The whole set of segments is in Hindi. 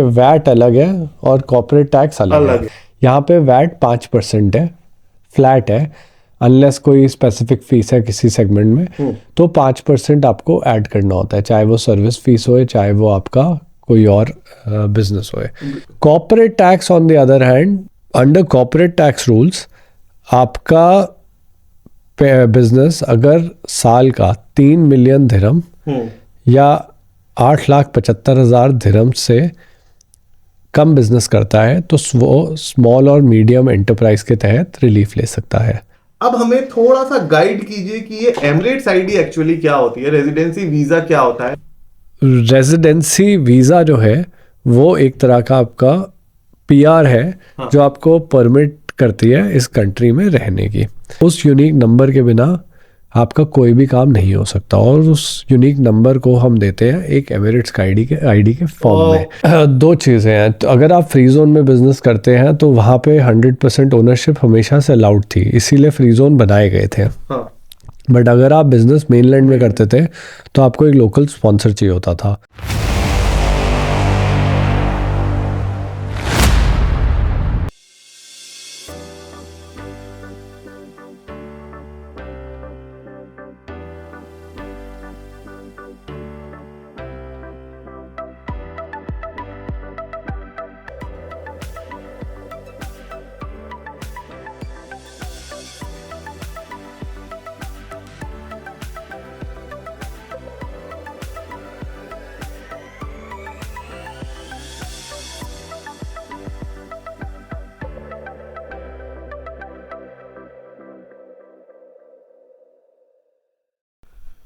वैट अलग है और कॉर्पोरेट टैक्स अलग है। यहाँ पे वैट 5% है, फ्लैट है, अनलेस कोई स्पेसिफिक फीस है किसी सेगमेंट में तो 5% आपको ऐड करना होता है, चाहे वो सर्विस फीस हो चाहे वो आपका कोई और बिजनेस हो। Corporate tax on the other hand, under corporate tax rules आपका बिजनेस अगर साल का 3 मिलियन दिरहम या 8,75,000 दिरहम से कम बिजनेस करता है तो वो स्मॉल और मीडियम एंटरप्राइज के तहत रिलीफ ले सकता है। अब हमें थोड़ा सा गाइड कीजिए कि ये एमिरेट्स आईडी एक्चुअली क्या होती है, रेजिडेंसी वीजा क्या होता है? रेजिडेंसी वीज़ा जो है वो एक तरह का आपका पीआर है। हाँ। जो आपको परमिट करती है इस कंट्री में रहने की। उस यूनिक नंबर के बिना आपका कोई भी काम नहीं हो सकता और उस यूनिक नंबर को हम देते हैं एक एमिरेट्स का आईडी के फॉर्म में। दो चीज़ें हैं, तो अगर आप फ्री जोन में बिजनेस करते हैं तो वहाँ पे 100% ओनरशिप हमेशा से अलाउड थी, इसीलिए फ्री जोन बनाए गए थे। हाँ। बट अगर आप बिजनेस मेनलैंड में करते थे तो आपको एक लोकल स्पॉन्सर चाहिए होता था।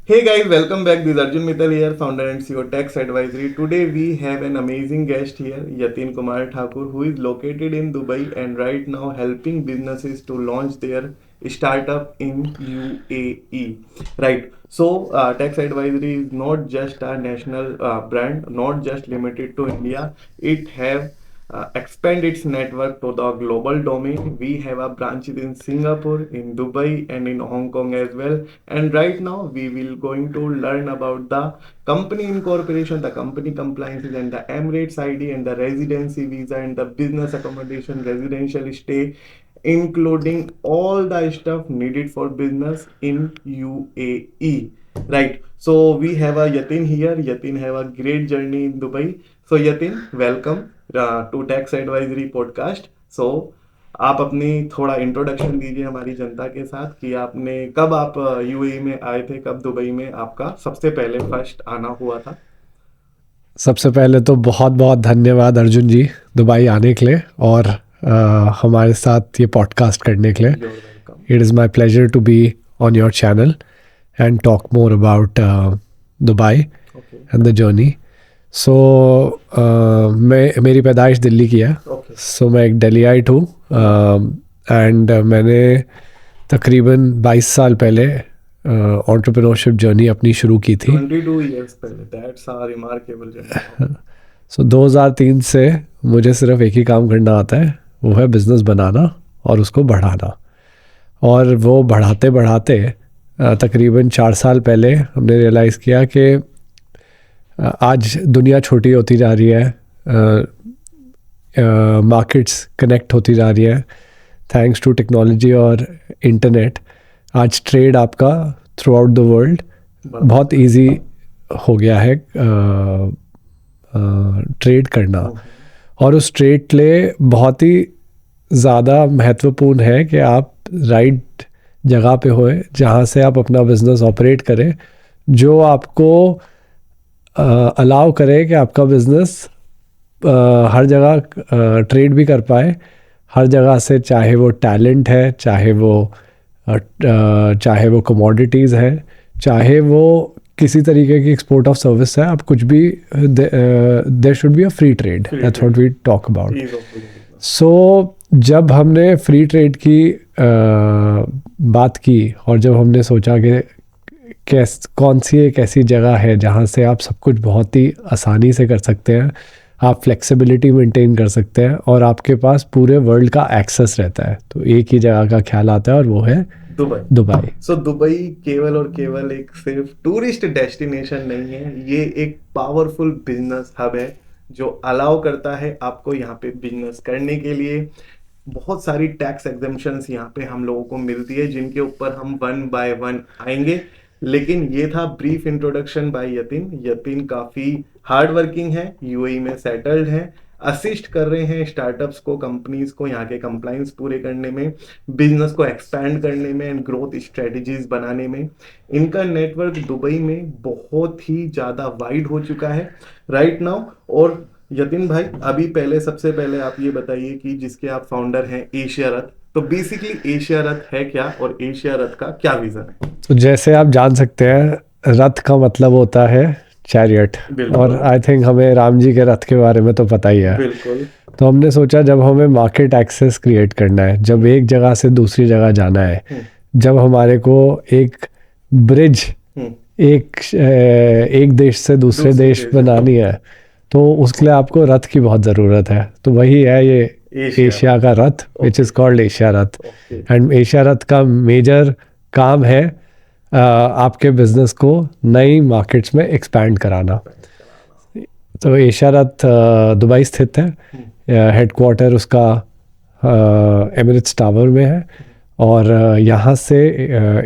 Hey guys, welcome back. This is Arjun Mittal here, founder and CEO Tax Advisory. Today we have an amazing guest here, Yatin Kumar Thakur, who is located in Dubai and right now helping businesses to launch their startup in UAE. Right. So Tax Advisory is not just a national brand, not just limited to India. It have expand its network to the global domain. We have a branches in Singapore, in Dubai and in Hong Kong as well. And right now we will going to learn about the company incorporation, the company compliances and the Emirates ID and the residency visa and the business accommodation, residential stay, including all the stuff needed for business in UAE. Right. So we have a Yatin here. Yatin have a great journey in Dubai. So Yatin, welcome to tax advisory podcast. So आप अपनी थोड़ा इंट्रोडक्शन दीजिए हमारी जनता के साथ कि आपने कब आप यूएई में आए थे, कब दुबई में आपका सबसे पहले फर्स्ट आना हुआ था? सबसे पहले तो बहुत बहुत धन्यवाद अर्जुन जी दुबई आने के लिए और हमारे साथ ये पॉडकास्ट करने के लिए। It is my pleasure to be on your channel and talk more about Dubai and the journey. So मेरी पैदाइश दिल्ली की है। सो मैं एक दिल्लीइट हूँ एंड मैंने तकरीबन 22 साल पहले एंटरप्रेन्योरशिप जर्नी अपनी शुरू की थी। 22 years पहले, that's a remarkable journey. सो 2003 से मुझे सिर्फ एक ही काम करना आता है, वो है बिज़नेस बनाना और उसको बढ़ाना। और वो बढ़ाते बढ़ाते तकरीबन 4 साल पहले हमने रियलाइज़ किया कि आज दुनिया छोटी होती जा रही है, मार्केट्स कनेक्ट होती जा रही है थैंक्स टू टेक्नोलॉजी और इंटरनेट। आज ट्रेड आपका थ्रू आउट द वर्ल्ड बहुत इजी हो गया है ट्रेड करना, और उस ट्रेड के लिए बहुत ही ज़्यादा महत्वपूर्ण है कि आप राइट जगह पे होए जहाँ से आप अपना बिजनेस ऑपरेट करें, जो आपको अलाउ करे कि आपका बिजनेस हर जगह ट्रेड भी कर पाए, हर जगह से, चाहे वो टैलेंट है, चाहे वो कमोडिटीज़ है, चाहे वो किसी तरीके की एक्सपोर्ट ऑफ सर्विस है, आप कुछ भी, there should be a free trade, that's what we talk about. So जब हमने फ्री ट्रेड की बात की और जब हमने सोचा कि कौन सी एक ऐसी जगह है जहाँ से आप सब कुछ बहुत ही आसानी से कर सकते हैं, आप फ्लेक्सिबिलिटी मेंटेन कर सकते हैं और आपके पास पूरे वर्ल्ड का एक्सेस रहता है, तो एक ही जगह का ख्याल आता है और वो है दुबई। सो दुबई केवल और केवल एक सिर्फ टूरिस्ट डेस्टिनेशन नहीं है, ये एक पावरफुल बिजनेस हब है जो अलाउ करता है आपको यहाँ पे बिजनेस करने के लिए। बहुत सारी टैक्स एग्जेम्पशंस यहाँ पे हम लोगों को मिलती है, जिनके ऊपर हम वन बाय वन आएंगे। लेकिन ये था brief introduction by Yatin. Yatin काफी हार्ड वर्किंग है, यूएई में सेटल्ड है, असिस्ट कर रहे हैं स्टार्टअप्स को, कंपनीज को यहाँ के कंप्लाइंस पूरे करने में, बिजनेस को एक्सपैंड करने में एंड ग्रोथ स्ट्रेटजीज बनाने में। इनका नेटवर्क दुबई में बहुत ही ज़्यादा वाइड हो चुका है राइट नाउ। और यतिन भाई, अभी पहले सबसे पहले आप ये बताइए कि जिसके आप फाउंडर हैं एशिया रथ, तो बेसिकली एशिया रथ है क्या और एशिया रथ का क्या विजन है? तो जैसे आप जान सकते हैं, रथ का मतलब होता है चैरियट, और आई थिंक हमें राम जी के रथ के बारे में तो पता ही है। बिल्कुल। तो हमने सोचा जब हमें मार्केट एक्सेस क्रिएट करना है, जब एक जगह से दूसरी जगह जाना है, जब हमारे को एक ब्रिज एक देश से दूसरे देश बनानी है, तो उसके लिए आपको रथ की बहुत ज़रूरत है। तो वही है ये एशिया का रथ, which is called Asia Rath. And Asia रथ का मेजर काम है आपके बिजनेस को नई मार्केट्स में एक्सपैंड कराना। तो एशिया रथ दुबई स्थित है, हेडक्वार्टर उसका एमिरेट्स टावर में है, और यहाँ से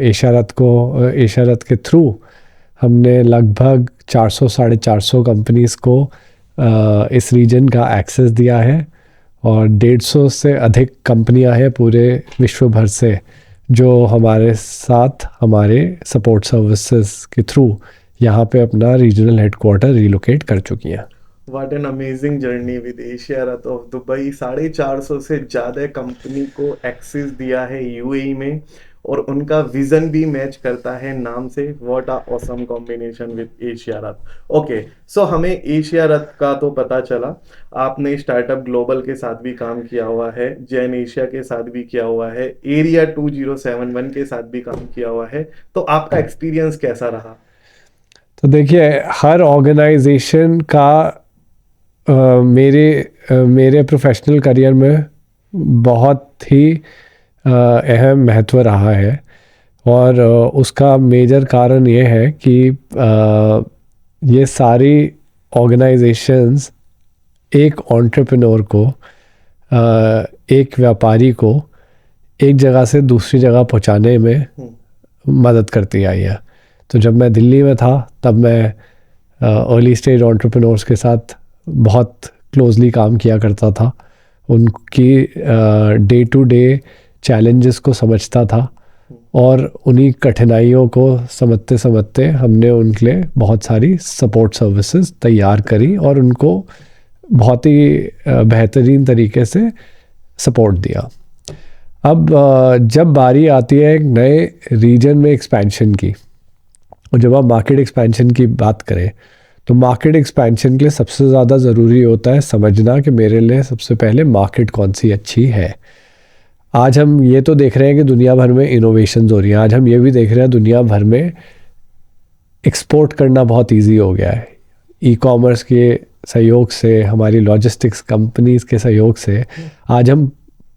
एशिया रथ के थ्रू हमने लगभग 400-450 कंपनीज़ को इस रीजन का एक्सेस दिया है, और 150 से अधिक कंपनियां हैं पूरे विश्व भर से जो हमारे साथ हमारे सपोर्ट सर्विसेज के थ्रू यहाँ पे अपना रीजनल हेडक्वार्टर रिलोकेट कर चुकी हैं। What an amazing journey with Asia Rath of Dubai. 450 से ज़्यादा कंपनी को एक्सेस दिया है यूएई में, और उनका विजन भी मैच करता है नाम से। What a awesome combination with Asia Rath. Okay, सो हमें एशिया रथ का तो पता चला, आपने स्टार्टअप ग्लोबल के साथ भी काम किया हुआ है, जैन एशिया के साथ भी किया हुआ है, एरिया 2071 के साथ भी काम किया हुआ है। तो आपका एक्सपीरियंस कैसा रहा? तो देखिए, हर ऑर्गेनाइजेशन का मेरे प्रोफेशनल करियर में बहुत ही अहम महत्व रहा है, और उसका मेजर कारण ये है कि ये सारी ऑर्गेनाइजेशंस एक एंटरप्रेन्योर को, एक व्यापारी को एक जगह से दूसरी जगह पहुंचाने में मदद करती आई है। तो जब मैं दिल्ली में था तब मैं अर्ली स्टेज एंटरप्रेन्योर्स के साथ बहुत क्लोजली काम किया करता था, उनकी डे टू डे चैलेंजेस को समझता था, और उन्हीं कठिनाइयों को समझते समझते हमने उनके लिए बहुत सारी सपोर्ट सर्विसेज तैयार करी और उनको बहुत ही बेहतरीन तरीके से सपोर्ट दिया। अब जब बारी आती है एक नए रीजन में एक्सपेंशन की, और जब आप मार्केट एक्सपेंशन की बात करें, तो मार्केट एक्सपेंशन के लिए सबसे ज़्यादा ज़रूरी होता है समझना कि मेरे लिए सबसे पहले मार्केट कौन सी अच्छी है। आज हम ये तो देख रहे हैं कि दुनिया भर में इनोवेशंस हो रही हैं, आज हम ये भी देख रहे हैं दुनिया भर में एक्सपोर्ट करना बहुत इजी हो गया है। ई कॉमर्स के सहयोग से, हमारी लॉजिस्टिक्स कंपनीज के सहयोग से आज हम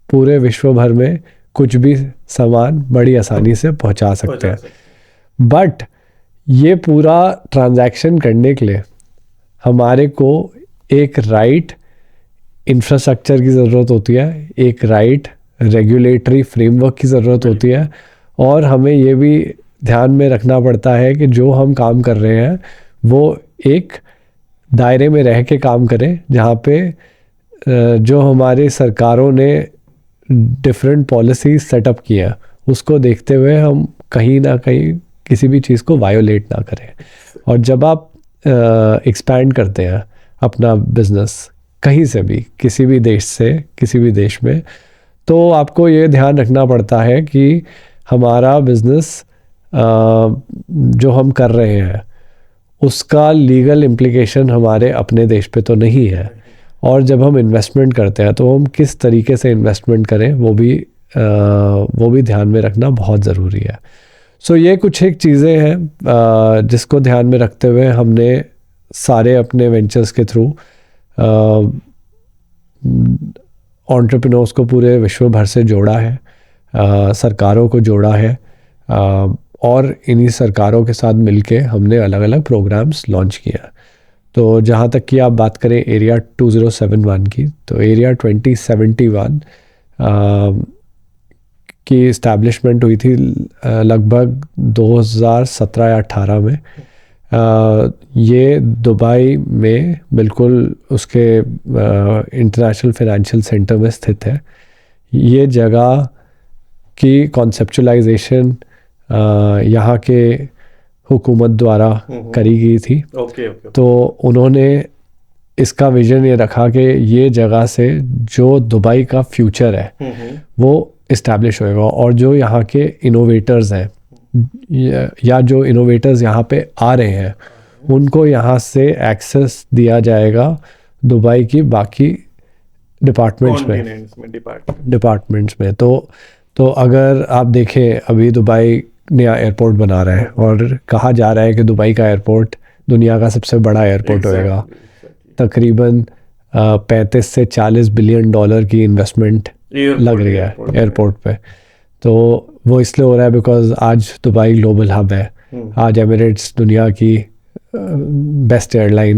पूरे विश्व भर में कुछ भी सामान बड़ी आसानी से पहुंचा सकते हैं। बट ये पूरा ट्रांजैक्शन करने के लिए हमारे को एक राइट इंफ्रास्ट्रक्चर की ज़रूरत होती है, एक राइट रेगुलेटरी फ्रेमवर्क की ज़रूरत होती है, और हमें ये भी ध्यान में रखना पड़ता है कि जो हम काम कर रहे हैं वो एक दायरे में रह के काम करें, जहाँ पे जो हमारे सरकारों ने डिफरेंट पॉलिसी सेटअप की हैं उसको देखते हुए हम कहीं ना कहीं किसी भी चीज़ को वायोलेट ना करें। और जब आप एक्सपैंड करते हैं अपना बिजनेस कहीं से भी, किसी भी देश से किसी भी देश में, तो आपको ये ध्यान रखना पड़ता है कि हमारा बिजनेस जो हम कर रहे हैं उसका लीगल इम्प्लिकेशन हमारे अपने देश पे तो नहीं है, और जब हम इन्वेस्टमेंट करते हैं तो हम किस तरीके से इन्वेस्टमेंट करें वो भी ध्यान में रखना बहुत ज़रूरी है। सो ये कुछ एक चीज़ें हैं जिसको ध्यान में रखते हुए हमने सारे अपने वेंचर्स के थ्रू एंटरप्रेन्योर्स को पूरे विश्व भर से जोड़ा है, सरकारों को जोड़ा है, और इन्हीं सरकारों के साथ मिलके हमने अलग अलग प्रोग्राम्स लॉन्च किया। तो जहाँ तक कि आप बात करें एरिया 2071 की, तो एरिया 2071 की इस्टेब्लिशमेंट हुई थी लगभग 2017 या 18 में। ये दुबई में बिल्कुल उसके इंटरनेशनल फाइनेंशियल सेंटर में स्थित है। ये जगह की कॉन्सेप्चुलाइजेशन यहाँ के हुकूमत द्वारा करी गई थी। Okay okay. तो उन्होंने इसका विजन ये रखा कि ये जगह से जो दुबई का फ्यूचर है वो इस्टेब्लिश होएगा, और जो यहाँ के इनोवेटर्स हैं या जो इनोवेटर्स यहाँ पे आ रहे हैं उनको यहाँ से एक्सेस दिया जाएगा दुबई की बाकी डिपार्टमेंट्स में। तो अगर आप देखें, अभी दुबई नया एयरपोर्ट बना रहा है और कहा जा रहा है कि दुबई का एयरपोर्ट दुनिया का सबसे बड़ा एयरपोर्ट होएगा। तकरीबन 35 से 40 बिलियन डॉलर की इन्वेस्टमेंट लग रही है एयरपोर्ट पे। तो वो इसलिए हो रहा है बिकॉज आज दुबई ग्लोबल हब है। आज एमिरेट्स दुनिया की बेस्ट एयरलाइन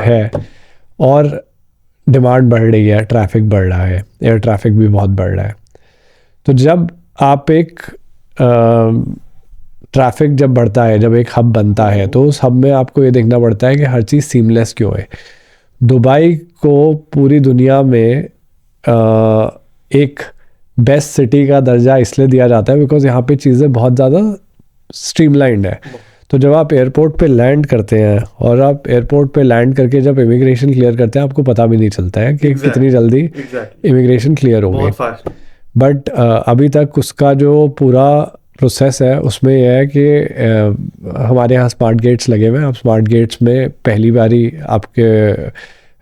है, और डिमांड बढ़ रही है, ट्रैफिक बढ़ रहा है, एयर ट्रैफिक भी बहुत बढ़ रहा है। तो जब आप एक ट्रैफिक जब बढ़ता है, जब एक हब बनता है, तो उस हब में आपको ये देखना पड़ता है कि हर चीज़ सीमलेस क्यों है। दुबई को पूरी दुनिया में एक बेस्ट सिटी का दर्जा इसलिए दिया जाता है बिकॉज यहाँ पे चीज़ें बहुत ज़्यादा स्ट्रीमलाइंड है। तो जब आप एयरपोर्ट पे लैंड करते हैं और आप एयरपोर्ट पे लैंड करके जब इमिग्रेशन क्लियर करते हैं, आपको पता भी नहीं चलता है कि कितनी जल्दी इमिग्रेशन क्लियर होगी। बट अभी तक उसका जो पूरा प्रोसेस है उसमें यह है कि हमारे यहाँ स्मार्ट गेट्स लगे हुए हैं। आप स्मार्ट गेट्स में पहली बारी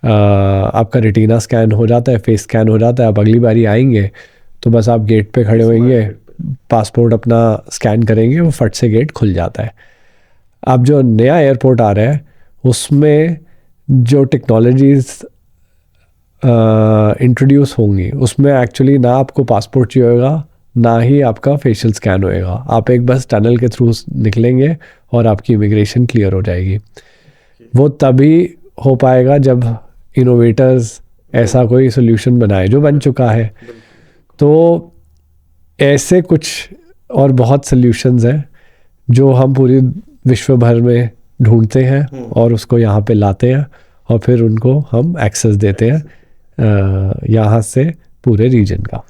आपका रेटिना स्कैन हो जाता है, फेस स्कैन हो जाता है। आप अगली बारी आएंगे तो बस आप गेट पे खड़े होंगे, पासपोर्ट अपना स्कैन करेंगे, वो फट से गेट खुल जाता है। अब जो नया एयरपोर्ट आ रहा है उसमें जो टेक्नोलॉजीज़ इंट्रोड्यूस होंगी उसमें एक्चुअली ना आपको पासपोर्ट चाहिए होगा, ना ही आपका फेशियल स्कैन होएगा। आप एक बस टनल के थ्रू निकलेंगे और आपकी इमिग्रेशन क्लियर हो जाएगी। वो तभी हो पाएगा जब इनोवेटर्स ऐसा कोई सोल्यूशन बनाए, जो बन चुका है। तो ऐसे कुछ और बहुत सोल्यूशंस हैं जो हम पूरी विश्व भर में ढूंढते हैं और उसको यहाँ पे लाते हैं और फिर उनको हम एक्सेस देते हैं यहाँ से पूरे रीजन का।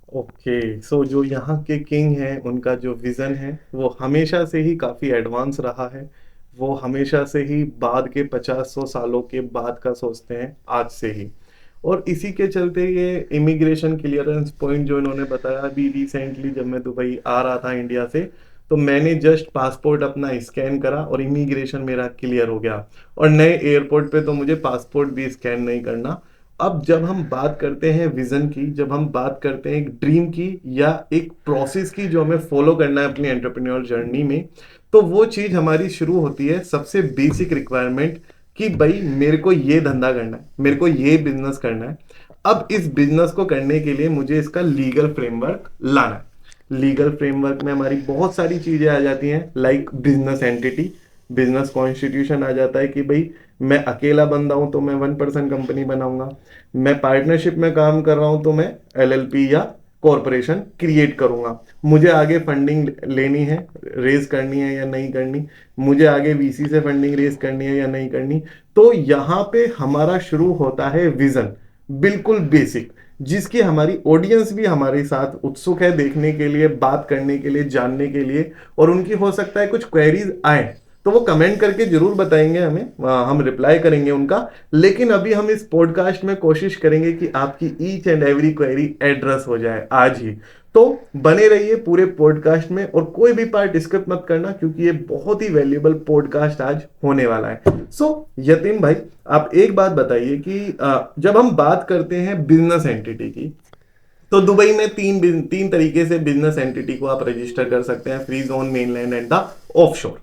ओके, सो जो यहाँ के किंग हैं उनका जो विजन है वो हमेशा से ही काफ़ी एडवांस रहा है। वो हमेशा से ही बाद के 50-100 सालों के बाद का सोचते हैं आज से ही। और इसी के चलते ये इमिग्रेशन क्लियरेंस पॉइंट जो इन्होंने बताया, अभी रिसेंटली जब मैं दुबई आ रहा था इंडिया से, तो मैंने जस्ट पासपोर्ट अपना स्कैन करा और इमिग्रेशन मेरा क्लियर हो गया। और नए एयरपोर्ट पे तो मुझे पासपोर्ट भी स्कैन नहीं करना। अब जब हम बात करते हैं विजन की, जब हम बात करते हैं एक ड्रीम की या एक प्रोसेस की जो हमें फॉलो करना है अपनी एंटरप्रेन्योर जर्नी में, तो वो चीज हमारी शुरू होती है सबसे बेसिक रिक्वायरमेंट कि भाई मेरे को ये धंधा करना है, मेरे को ये बिजनेस करना है। अब इस बिजनेस को करने के लिए मुझे इसका लीगल फ्रेमवर्क लाना है। लीगल फ्रेमवर्क में हमारी बहुत सारी चीजें आ जाती हैं, like business entity, business constitution आ जाता है कि भाई मैं अकेला बंदा हूं तो मैं 1% कंपनी बनाऊंगा, मैं पार्टनरशिप में काम कर रहा हूं तो मैं LLP या कॉरपोरेशन क्रिएट करूंगा, मुझे आगे फंडिंग लेनी है, रेज करनी है या नहीं करनी, मुझे आगे VC से फंडिंग रेज करनी है या नहीं करनी। तो यहाँ पे हमारा शुरू होता है विजन, बिल्कुल बेसिक, जिसकी हमारी ऑडियंस भी हमारे साथ उत्सुक है देखने के लिए, बात करने के लिए, जानने के लिए। और उनकी हो सकता है कुछ क्वेरीज आए तो वो कमेंट करके जरूर बताएंगे हमें, हम रिप्लाई करेंगे उनका। लेकिन अभी हम इस पॉडकास्ट में कोशिश करेंगे कि आपकी each and every query address हो जाए आज ही। तो बने रहिए पूरे पॉडकास्ट में और कोई भी पार्ट स्किप मत करना, क्योंकि ये बहुत ही वैल्यूएबल पॉडकास्ट आज होने वाला है। सो यतीन भाई, आप एक बात बताइए कि जब हम बात करते हैं बिजनेस एंटिटी की, तो दुबई में तीन तरीके से बिजनेस एंटिटी को आप रजिस्टर कर सकते हैं, free zone, mainland and the offshore.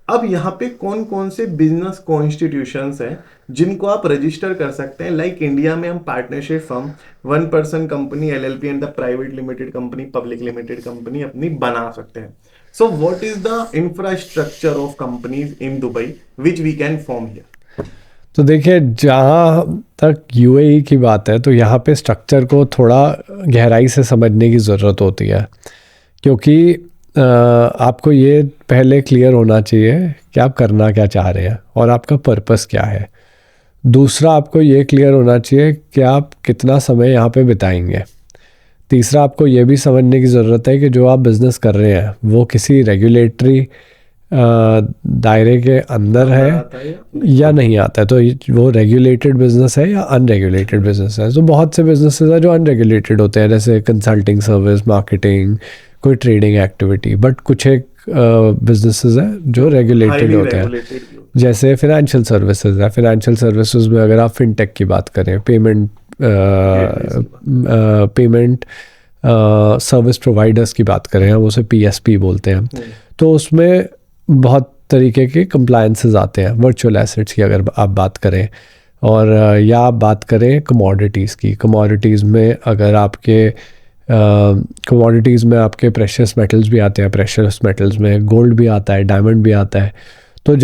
अब यहाँ पे कौन कौन से बिजनेस कॉन्स्टिट्यूशंस हैं जिनको आप रजिस्टर कर सकते हैं? लाइक इंडिया में हम partnership firm, 1% company, LLP and the private limited company, public limited company अपनी बना सकते हैं। So what is the infrastructure of companies in Dubai which we can form here? तो देखिए, जहाँ तक यूएई की बात है तो यहाँ पे स्ट्रक्चर को थोड़ा गहराई से समझने की ज़रूरत होती है, क्योंकि आपको ये पहले क्लियर होना चाहिए कि आप करना क्या चाह रहे हैं और आपका पर्पस क्या है। दूसरा, आपको ये क्लियर होना चाहिए कि आप कितना समय यहाँ पे बिताएंगे। तीसरा, आपको ये भी समझने की ज़रूरत है कि जो आप बिज़नेस कर रहे हैं वो किसी रेगुलेटरी दायरे के अंदर है या नहीं आता है, तो वो रेगुलेटेड बिजनेस है या अनरेगुलेटेड बिजनेस है। तो बहुत से बिजनेसेस हैं जो अनरेगुलेटेड होते हैं, जैसे कंसल्टिंग सर्विस, मार्केटिंग, कोई ट्रेडिंग एक्टिविटी, बट कुछ एक बिजनेसेस हैं जो रेगुलेटेड होते हैं, जैसे फिनेंशियल सर्विसेज है। फिनेंशियल सर्विसेज में अगर आप फिनटेक की बात करें, पेमेंट सर्विस प्रोवाइडर्स की बात करें, हम उसे पीएसपी बोलते हैं, तो उसमें बहुत तरीके के कंप्लायंसेस आते हैं। वर्चुअल एसेट्स की अगर आप बात करें, और या आप बात करें कमोडिटीज़ की, कमोडिटीज़ में अगर आपके कमोडिटीज़ में आपके प्रेशियस मेटल्स भी आते हैं, प्रेशियस मेटल्स में गोल्ड भी आता है, डायमंड भी आता है। तो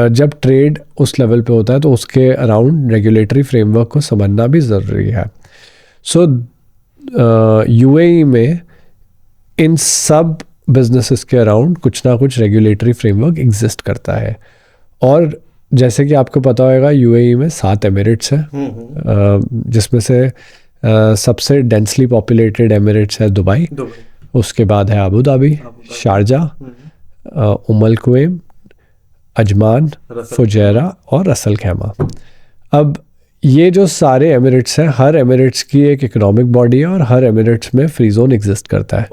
जब ट्रेड उस लेवल पे होता है तो उसके अराउंड रेगुलेटरी फ्रेमवर्क को समझना भी ज़रूरी है। सो यूएई में इन सब बिजनेसेस के अराउंड कुछ ना कुछ रेगुलेटरी फ्रेमवर्क एग्जिस्ट करता है। और जैसे कि आपको पता होगा, यूएई में 7 एमिरेट्स हैं, जिसमें से सबसे डेंसली पॉपुलेटेड एमिरेट्स है दुबई, उसके बाद है अबू धाबी, शारजा, उम कुवैत, अजमान, फुजैरा और रसल खैमा। अब ये जो सारे एमिरेट्स हैं, हर एमिरेट्स की एक इकोनॉमिक बॉडी है और हर एमिरेट्स में फ्री जोन एग्जिस्ट करता है।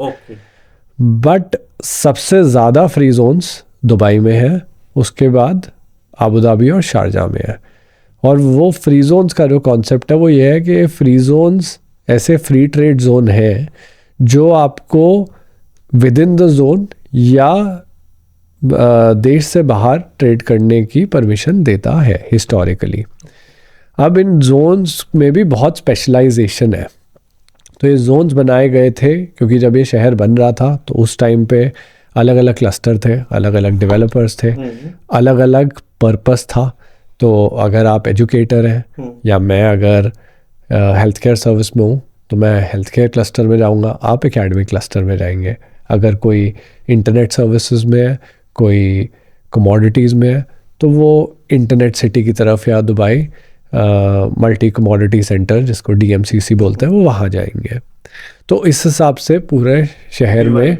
बट सबसे ज़्यादा फ्री जोन्स दुबई में है, उसके बाद अबू धाबी और शारजा में है। और वो फ्री जोन्स का जो कॉन्सेप्ट है वो ये है कि फ्री जोन्स ऐसे फ्री ट्रेड जोन है जो आपको विद इन द जोन या देश से बाहर ट्रेड करने की परमिशन देता है हिस्टोरिकली। अब इन जोन्स में भी बहुत स्पेशलाइजेशन है। तो ये जोन्स बनाए गए थे क्योंकि जब ये शहर बन रहा था तो उस टाइम पे अलग अलग क्लस्टर थे, अलग अलग डेवलपर्स थे, अलग अलग पर्पस था। तो अगर आप एजुकेटर हैं या मैं अगर हेल्थ केयर सर्विस में हूँ तो मैं हेल्थ केयर क्लस्टर में जाऊँगा, आप एकेडमिक क्लस्टर में जाएंगे। अगर कोई इंटरनेट सर्विसेज में है, कोई कमोडिटीज़ में है, तो वो इंटरनेट सिटी की तरफ या दुबई मल्टी कमोडिटी सेंटर जिसको डीएमसीसी बोलते हैं वो वहाँ जाएंगे। तो इस हिसाब से पूरे शहर में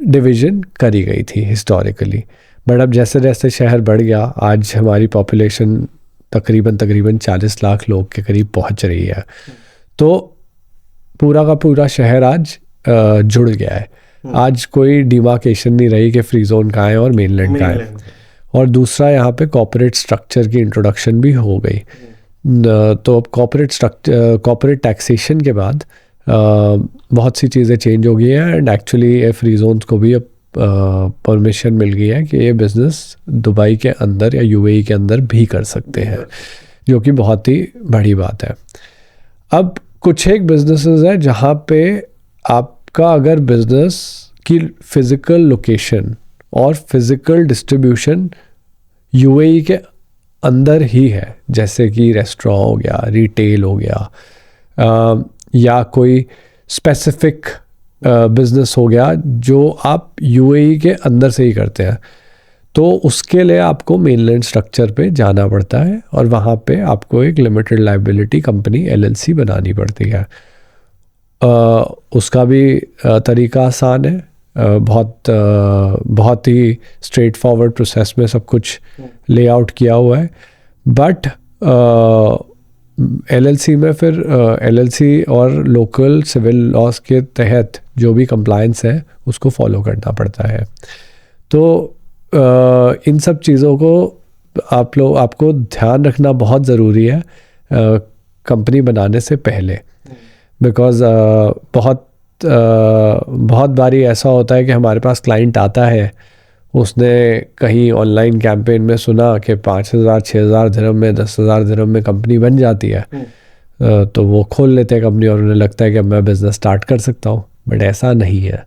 डिवीज़न करी गई थी हिस्टोरिकली। बट अब जैसे जैसे शहर बढ़ गया, आज हमारी पॉपुलेशन तकरीबन 40 लाख लोग के करीब पहुँच रही है। तो पूरा का पूरा शहर आज जुड़ गया है। आज कोई डिमार्केशन नहीं रही कि फ्री जोन कहाँ है और मेनलैंड कहाँ है। और दूसरा, यहाँ पे कॉर्पोरेट स्ट्रक्चर की इंट्रोडक्शन भी हो गई। तो अब कॉर्पोरेट टैक्सेशन के बाद बहुत सी चीज़ें चेंज हो गई हैं एंड एक्चुअली ये फ्री जोन्स को भी अब परमिशन मिल गई है कि ये बिज़नेस दुबई के अंदर या यूएई के अंदर भी कर सकते हैं, जो कि बहुत ही बड़ी बात है। अब कुछ एक बिजनेसेस हैं जहाँ पे आपका अगर बिजनेस की फिज़िकल लोकेशन और फिज़िकल डिस्ट्रीब्यूशन यूएई के अंदर ही है, जैसे कि रेस्टोरेंट हो गया, रिटेल हो गया, या कोई स्पेसिफिक बिजनेस हो गया जो आप यूएई के अंदर से ही करते हैं, तो उसके लिए आपको मेनलैंड स्ट्रक्चर पे जाना पड़ता है और वहाँ पे आपको एक लिमिटेड लायबिलिटी कंपनी एलएलसी बनानी पड़ती है। उसका भी तरीका आसान है, बहुत ही स्ट्रेट फॉरवर्ड प्रोसेस में सब कुछ लेआउट किया हुआ है। बट एलएलसी में फिर एलएलसी और लोकल सिविल लॉज के तहत जो भी कंप्लायंस है उसको फॉलो करना पड़ता है। तो इन सब चीज़ों को आपको ध्यान रखना बहुत ज़रूरी है कंपनी बनाने से पहले, बिकॉज़ बहुत बारी ऐसा होता है कि हमारे पास क्लाइंट आता है, उसने कहीं ऑनलाइन कैंपेन में सुना कि 5,000-6,000 दिरहम में, 10,000 दिरहम में कंपनी बन जाती है, तो वो खोल लेते हैं कंपनी और उन्हें लगता है कि अब मैं बिज़नेस स्टार्ट कर सकता हूँ। बट ऐसा नहीं है।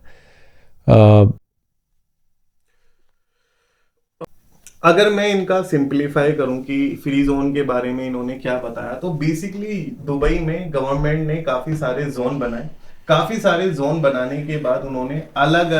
अगर मैं इनका सिंपलीफाई करूं कि फ्री जोन के बारे में इन्होंने क्या बताया, तो बेसिकली दुबई में गवर्नमेंट ने काफी सारे जोन बनाए। काफी सारे जोन बनाने के बाद उन्होंने अलग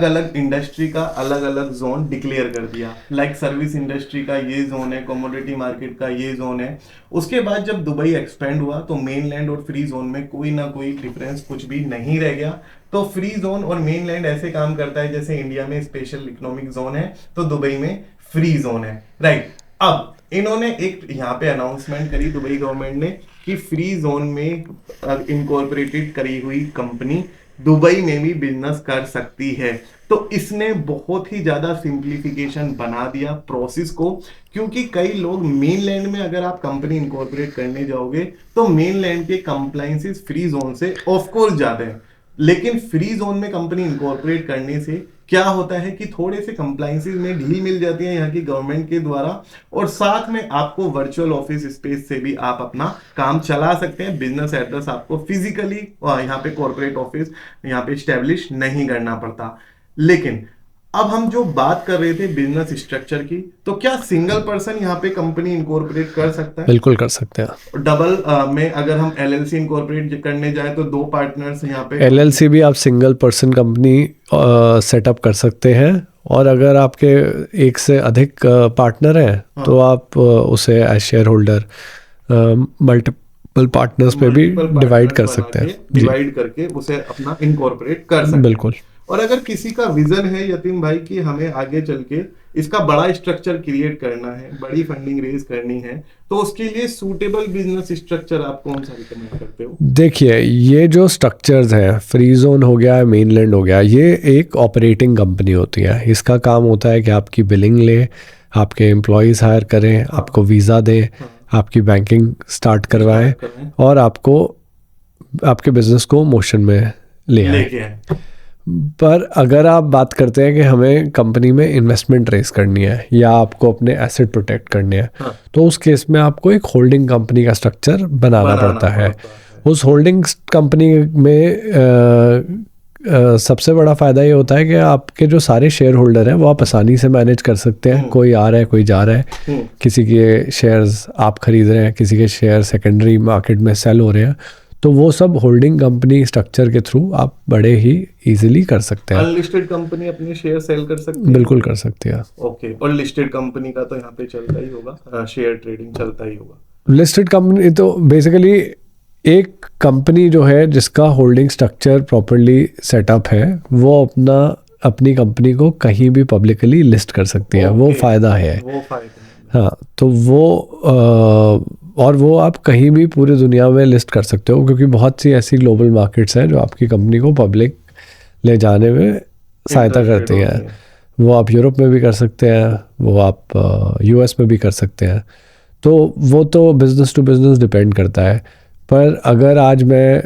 अलग इंडस्ट्री का अलग अलग जोन डिक्लेयर कर दिया। लाइक सर्विस इंडस्ट्री का ये जोन है, कमोडिटी मार्केट का ये जोन है। उसके बाद जब दुबई एक्सपेंड हुआ तो मेनलैंड और फ्री जोन में कोई ना कोई डिफरेंस कुछ भी नहीं रह गया। तो फ्री जोन और मेनलैंड ऐसे काम करता है जैसे इंडिया में स्पेशल इकोनॉमिक जोन है तो दुबई में फ्री जोन है, राइट। अब इन्होंने एक यहाँ पे अनाउंसमेंट करी दुबई गवर्नमेंट ने कि फ्री जोन में इनकॉर्पोरेटेड करी हुई कंपनी दुबई में भी बिजनेस कर सकती है। तो इसने बहुत ही ज्यादा सिंप्लीफिकेशन बना दिया प्रोसेस को, क्योंकि कई लोग मेनलैंड में अगर आप कंपनी इनकॉर्पोरेट करने जाओगे तो मेनलैंड के कंप्लायंसेस फ्री जोन से ऑफ कोर्स ज्यादा है, लेकिन फ्री जोन में कंपनी इनकॉर्पोरेट करने से क्या होता है कि थोड़े से कंप्लायंसेस में ढील मिल जाती है यहाँ की गवर्नमेंट के द्वारा, और साथ में आपको वर्चुअल ऑफिस स्पेस से भी आप अपना काम चला सकते हैं। बिजनेस एड्रेस आपको फिजिकली यहाँ पे कॉर्पोरेट ऑफिस यहाँ पे स्टैब्लिश नहीं करना पड़ता। लेकिन अब हम जो बात कर रहे थे बिजनेस स्ट्रक्चर की, तो क्या सिंगल पर्सन यहाँ पे कंपनी इनकॉर्पोरेट कर सकता है? बिल्कुल कर सकते हैं। डबल में अगर हम एलएलसी इनकॉर्पोरेट करने जाए तो 2 पार्टनर्स यहाँ पे। एलएलसी भी आप सिंगल पर्सन कंपनी सेटअप कर सकते हैं, और अगर आपके एक से अधिक पार्टनर हैं तो आप उसे as share holder multiple partners पे भी डिवाइड कर सकते हैं, डिवाइड करके उसे अपना इनकॉर्पोरेट कर सकते हैं। बिल्कुल। और अगर किसी का विजन है यतीम भाई कि हमें आगे चल के इसका बड़ा स्ट्रक्चर क्रिएट करना है, बड़ी फंडिंग रेज करनी है, तो उसके लिए सूटेबल बिजनेस स्ट्रक्चर आप कौन सा रिकमेंड करते हो? देखिए, ये जो स्ट्रक्चर्स हैं, फ्री जोन हो गया, मेनलैंड हो गया, ये एक ऑपरेटिंग कंपनी होती है। इसका काम होता है कि आपकी बिलिंग ले, आपके एम्प्लॉयज़ हायर करें, आपको वीज़ा दें, आपकी बैंकिंग स्टार्ट करवाएं और आपको आपके बिजनेस को मोशन में ले आए। पर अगर आप बात करते हैं कि हमें कंपनी में इन्वेस्टमेंट रेस करनी है या आपको अपने एसेट प्रोटेक्ट करने हैं, तो उस केस में आपको एक होल्डिंग कंपनी का स्ट्रक्चर बनाना पड़ता है। उस होल्डिंग कंपनी में सबसे बड़ा फ़ायदा ये होता है कि आपके जो सारे शेयर होल्डर हैं वो आप आसानी से मैनेज कर सकते हैं। कोई आ रहा है, कोई जा रहा है, किसी के शेयर्स आप खरीद रहे हैं, किसी के शेयर सेकेंडरी मार्केट में सेल हो रहे हैं, तो वो सब होल्डिंग कंपनी स्ट्रक्चर के थ्रू आप बड़े ही इजीली कर सकते हैं। अनलिस्टेड कंपनी अपने शेयर सेल कर सकती है? बिल्कुल कर सकती है। ओके। और लिस्टेड कंपनी का तो यहाँ पे चलता ही होगा, शेयर ट्रेडिंग चलता ही होगा। लिस्टेड कंपनी तो बेसिकली एक कंपनी जो है जिसका होल्डिंग स्ट्रक्चर प्रॉपर्ली सेटअप है, वो अपनी कंपनी को कहीं भी पब्लिकली लिस्ट कर सकती है। वो फ़ायदा है। हाँ, तो वो आप कहीं भी पूरी दुनिया में लिस्ट कर सकते हो, क्योंकि बहुत सी ऐसी ग्लोबल मार्केट्स हैं जो आपकी कंपनी को पब्लिक ले जाने में सहायता करती हैं। वो आप यूरोप में भी कर सकते हैं, वो आप यूएस में भी कर सकते हैं। तो वो तो बिज़नेस टू बिज़नेस डिपेंड करता है। पर अगर आज मैं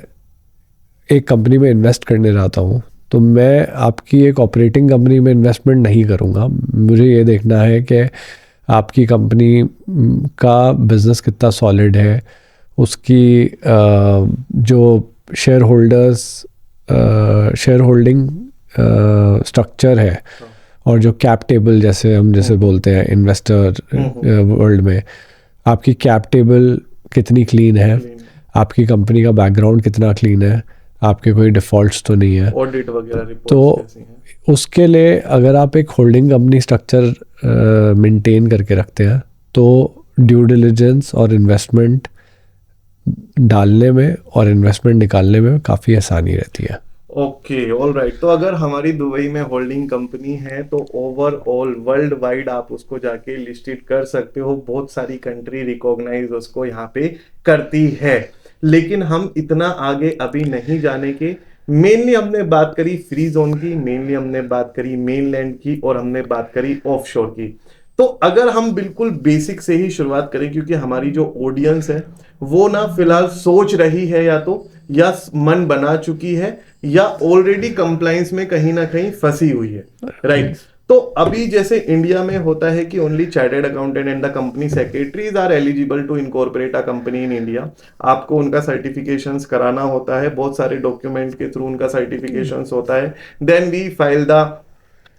एक कंपनी में इन्वेस्ट करने जाता हूँ तो मैं आपकी एक ऑपरेटिंग कंपनी में इन्वेस्टमेंट नहीं करूँगा। मुझे ये देखना है कि आपकी कंपनी का बिज़नेस कितना सॉलिड है, उसकी जो शेयर होल्डिंग स्ट्रक्चर है, और जो कैप टेबल जैसे बोलते हैं इन्वेस्टर वर्ल्ड में, आपकी कैप टेबल कितनी क्लीन है, आपकी कंपनी का बैकग्राउंड कितना क्लीन है, आपके कोई डिफ़ॉल्ट्स तो नहीं है, ऑडिट वगैरह तो उसके लिए अगर आप एक होल्डिंग कंपनी स्ट्रक्चर मेंटेन करके रखते हैं तो ड्यू डिलिजेंस और इन्वेस्टमेंट डालने में और इन्वेस्टमेंट निकालने में काफ़ी आसानी रहती है। Okay, all right. तो अगर हमारी दुबई में होल्डिंग कंपनी है तो ओवरऑल वर्ल्ड वाइड आप उसको जाके लिस्टेड कर सकते हो। बहुत सारी कंट्री रिकॉग्नाइज उसको यहाँ पे करती है, लेकिन हम इतना आगे अभी नहीं जाने के। मेनली हमने बात करी फ्री जोन की, मेनली हमने बात करी मेनलैंड की, और हमने बात करी ऑफशोर की। तो अगर हम बिल्कुल बेसिक से ही शुरुआत करें, क्योंकि हमारी जो ऑडियंस है वो ना फिलहाल सोच रही है या मन बना चुकी है या ऑलरेडी कंप्लायंस में कहीं ना कहीं फंसी हुई है, राइट। तो अभी जैसे इंडिया में होता है कि only chartered accountant and the company secretaries are eligible to incorporate a company in India. आपको उनका सर्टिफिकेशंस कराना होता है, बहुत सारे डॉक्यूमेंट के थ्रू उनका सर्टिफिकेशंस होता है। Then we file the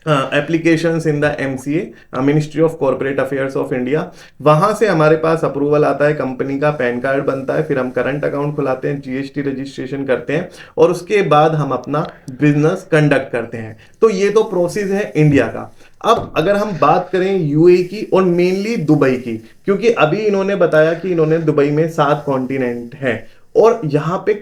applications in the MCA, ministry of corporate affairs of India. वहां से हमारे पास अप्रूवल आता है, कंपनी का पैन कार्ड बनता है, फिर हम करंट अकाउंट खुलाते हैं, GST रजिस्ट्रेशन करते हैं और उसके बाद हम अपना बिजनेस कंडक्ट करते हैं। तो ये तो प्रोसेस है इंडिया का। अब अगर हम बात करें UAE की और मेनली दुबई की, क्योंकि अभी इन्होंने बताया कि इन्होंने दुबई में 7 कॉन्टिनेंट हैं और यहाँ पे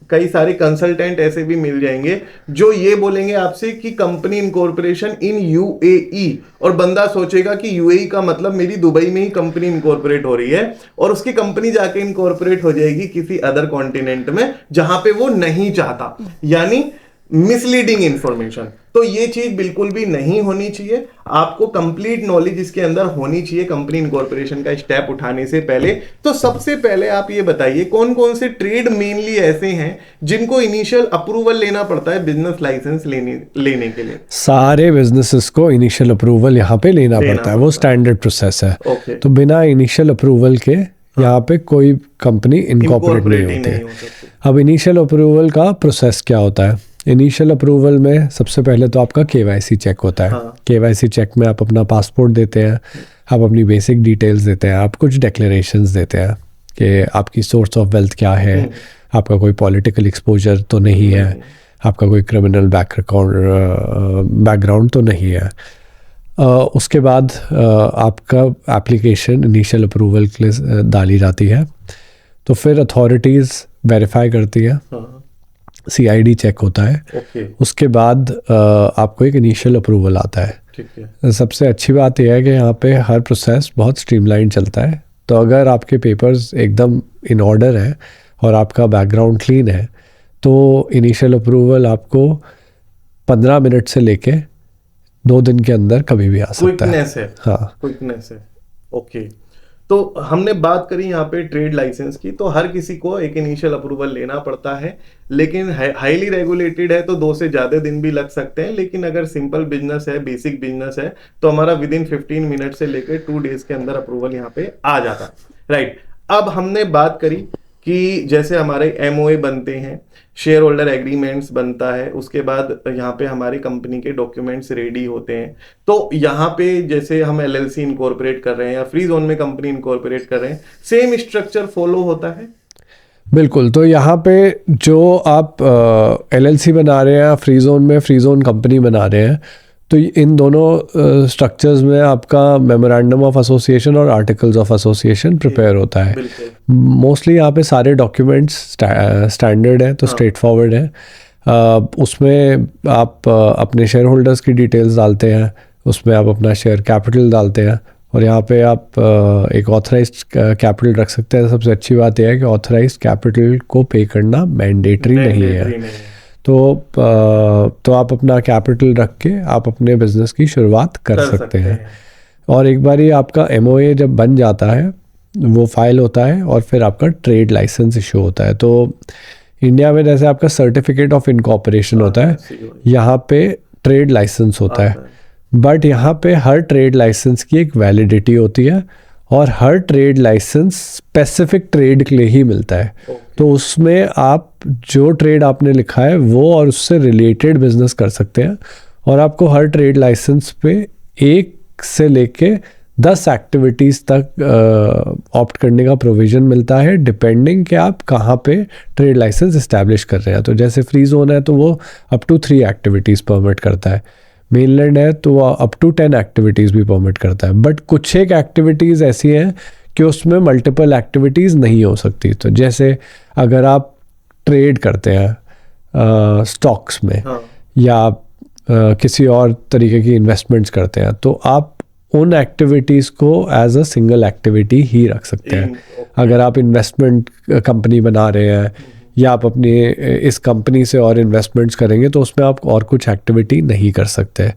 कई सारे कंसल्टेंट ऐसे भी मिल जाएंगे जो ये बोलेंगे आपसे कि कंपनी इनकॉर्पोरेशन इन UAE, और बंदा सोचेगा कि UAE का मतलब मेरी दुबई में ही कंपनी इनकॉर्पोरेट हो रही है और उसकी कंपनी जाके इनकॉर्पोरेट हो जाएगी किसी अदर कॉन्टिनेंट में जहां पे वो नहीं चाहता, यानी मिसलीडिंग इंफॉर्मेशन। तो ये चीज बिल्कुल भी नहीं होनी चाहिए। आपको कंप्लीट नॉलेज इसके अंदर होनी चाहिए कंपनी इनकॉर्पोरेशन का स्टेप उठाने से पहले। तो सबसे पहले आप ये बताइए कौन कौन से ट्रेड मेनली ऐसे हैं जिनको इनिशियल अप्रूवल लेना पड़ता है बिजनेस लाइसेंस लेने के लिए? सारे बिजनेसेस को इनिशियल अप्रूवल यहाँ पे लेना पड़ता है, वो स्टैंडर्ड प्रोसेस है। ओके। तो बिना इनिशियल अप्रूवल के यहाँ पे कोई कंपनी इनकॉर्पोरेट नहीं होती। अब इनिशियल अप्रूवल का प्रोसेस क्या होता है? इनिशियल अप्रूवल में सबसे पहले तो आपका KYC चेक होता है। KYC चेक में आप अपना पासपोर्ट देते हैं, आप अपनी बेसिक डिटेल्स देते हैं, आप कुछ डिक्लेरेशंस देते हैं कि आपकी सोर्स ऑफ वेल्थ क्या है, आपका कोई पॉलिटिकल एक्सपोजर तो नहीं है, आपका कोई क्रिमिनल बैकग्राउंड तो नहीं है। उसके बाद आपका एप्लीकेशन इनिशियल अप्रूवल के लिए डाली जाती है। तो फिर अथॉरिटीज़ वेरीफाई करती है, CID चेक होता है। उसके बाद आपको एक इनिशियल अप्रूवल आता है। ठीक है। सबसे अच्छी बात यह है कि यहाँ पे हर प्रोसेस बहुत स्ट्रीमलाइन चलता है। तो अगर आपके पेपर्स एकदम इन ऑर्डर हैं और आपका बैकग्राउंड क्लीन है तो इनिशियल अप्रूवल आपको 15 मिनट से लेके 2 दिन के अंदर कभी भी आ सकता है। क्विकनेस है। हाँ, क्विकनेस है। ओके। तो हमने बात करी यहाँ पे ट्रेड लाइसेंस की, तो हर किसी को एक इनिशियल अप्रूवल लेना पड़ता है, लेकिन हाईली रेगुलेटेड है तो 2 से ज़्यादा दिन भी लग सकते हैं। लेकिन अगर सिंपल बिजनेस है, बेसिक बिजनेस है, तो हमारा विद इन 15 मिनट से लेकर 2 डेज के अंदर अप्रूवल यहाँ पे आ जाता है। राइट। अब हमने बात करी कि जैसे हमारे MOA बनते हैं, शेयर होल्डर एग्रीमेंट्स बनता है, उसके बाद यहाँ पे हमारी कंपनी के डॉक्यूमेंट्स रेडी होते हैं। तो यहाँ पे जैसे हम LLC इनकॉर्पोरेट कर रहे हैं या फ्री जोन में कंपनी इनकॉर्पोरेट कर रहे हैं, सेम स्ट्रक्चर फॉलो होता है? बिल्कुल। तो यहाँ पे जो आप LLC बना रहे हैं, फ्री जोन में फ्री जोन कंपनी बना रहे हैं, तो इन दोनों स्ट्रक्चर्स में आपका मेमोरेंडम ऑफ एसोसिएशन और आर्टिकल्स ऑफ एसोसिएशन प्रिपेयर होता है। मोस्टली यहाँ पे सारे डॉक्यूमेंट्स स्टैंडर्ड है, तो स्ट्रेट फॉरवर्ड है। उसमें आप अपने शेयर होल्डर्स की डिटेल्स डालते हैं, उसमें आप अपना शेयर कैपिटल डालते हैं और यहाँ पे आप एक ऑथराइज्ड कैपिटल रख सकते हैं। सबसे अच्छी बात यह है कि ऑथराइज्ड कैपिटल को पे करना मैंडेटरी नहीं है। तो आप अपना कैपिटल रख के आप अपने बिजनेस की शुरुआत कर सकते हैं। और एक बार ही आपका MOA जब बन जाता है, वो फाइल होता है और फिर आपका ट्रेड लाइसेंस इशू होता है। तो इंडिया में जैसे आपका सर्टिफिकेट ऑफ इनकॉर्पोरेशन होता है, यहाँ पे ट्रेड लाइसेंस होता है। बट यहाँ पे हर ट्रेड लाइसेंस की एक वैलिडिटी होती है और हर ट्रेड लाइसेंस स्पेसिफिक ट्रेड के लिए ही मिलता है। तो उसमें आप जो ट्रेड आपने लिखा है वो और उससे रिलेटेड बिजनेस कर सकते हैं और आपको हर ट्रेड लाइसेंस पे 1 से लेके 10 एक्टिविटीज़ तक ऑप्ट करने का प्रोविज़न मिलता है, डिपेंडिंग कि आप कहाँ पे ट्रेड लाइसेंस इस्टेब्लिश कर रहे हैं। तो जैसे फ्री जोन है तो वो अप टू 3 एक्टिविटीज़ परमिट करता है, मेनलैंड है तो वो अप टू 10 एक्टिविटीज़ भी परमिट करता है। बट कुछ एक एक्टिविटीज़ ऐसी हैं कि उसमें मल्टीपल एक्टिविटीज़ नहीं हो सकती। तो जैसे अगर आप ट्रेड करते हैं स्टॉक्स में या किसी और तरीके की इन्वेस्टमेंट्स करते हैं, तो आप उन एक्टिविटीज़ को एज अ सिंगल एक्टिविटी ही रख सकते हैं। अगर आप इन्वेस्टमेंट कंपनी बना रहे हैं या आप अपनी इस कंपनी से और इन्वेस्टमेंट्स करेंगे तो उसमें आप और कुछ एक्टिविटी नहीं कर सकते।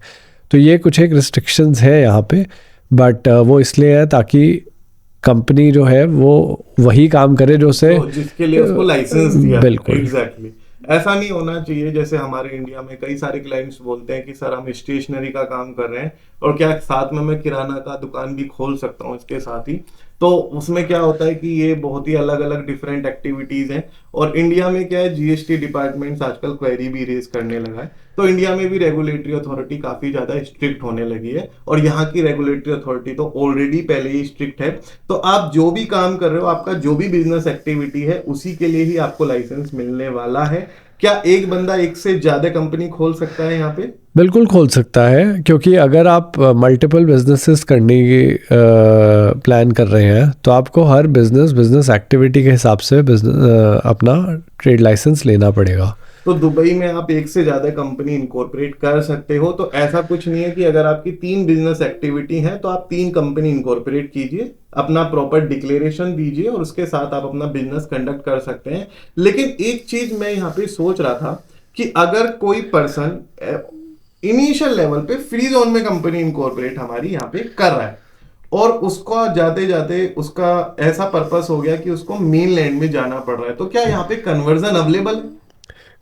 तो ये कुछ एक रिस्ट्रिक्शंस है यहाँ पे, बट वो इसलिए है ताकि कंपनी जो है वो वही काम करे जो से जिसके लिए उसको लाइसेंस दिया। बिल्कुल, एग्जैक्टली। ऐसा नहीं होना चाहिए जैसे हमारे इंडिया में कई सारे क्लाइंट्स बोलते हैं कि सर हम स्टेशनरी का काम कर रहे हैं और क्या साथ में मैं किराना का दुकान भी खोल सकता हूँ इसके साथ ही। तो उसमें क्या होता है कि ये बहुत ही अलग अलग डिफरेंट एक्टिविटीज हैं और इंडिया में क्या है GST डिपार्टमेंट्स आजकल क्वेरी भी रेज करने लगा है। तो इंडिया में भी रेगुलेटरी अथॉरिटी काफी ज्यादा स्ट्रिक्ट होने लगी है, और यहाँ की रेगुलेटरी अथॉरिटी तो ऑलरेडी पहले ही स्ट्रिक्ट है। तो आप जो भी काम कर रहे हो, आपका जो भी बिजनेस एक्टिविटी है, उसी के लिए ही आपको लाइसेंस मिलने वाला है। क्या एक बंदा एक से ज्यादा कंपनी खोल सकता है यहाँ पे? बिल्कुल खोल सकता है, क्योंकि अगर आप मल्टीपल बिजनेसेस करने की प्लान कर रहे हैं तो आपको हर बिजनेस एक्टिविटी के हिसाब से अपना ट्रेड लाइसेंस लेना पड़ेगा। तो दुबई में आप एक से ज्यादा कंपनी इनकॉर्पोरेट कर सकते हो। तो ऐसा कुछ नहीं है कि अगर आपकी 3 बिजनेस एक्टिविटी है तो आप 3 कंपनी इनकॉर्पोरेट कीजिए, अपना प्रॉपर डिक्लेरेशन दीजिए और उसके साथ आप अपना बिजनेस कंडक्ट कर सकते हैं। लेकिन एक चीज मैं यहाँ पे सोच रहा था कि अगर कोई पर्सन इनिशियल लेवल पे फ्री जोन में कंपनी इनकॉर्पोरेट हमारी यहाँ पे कर रहा है, और उसका जाते जाते उसका ऐसा पर्पस हो गया कि उसको मेन लैंड में जाना पड़ रहा है, तो क्या यहाँ पे कन्वर्जन अवेलेबल है?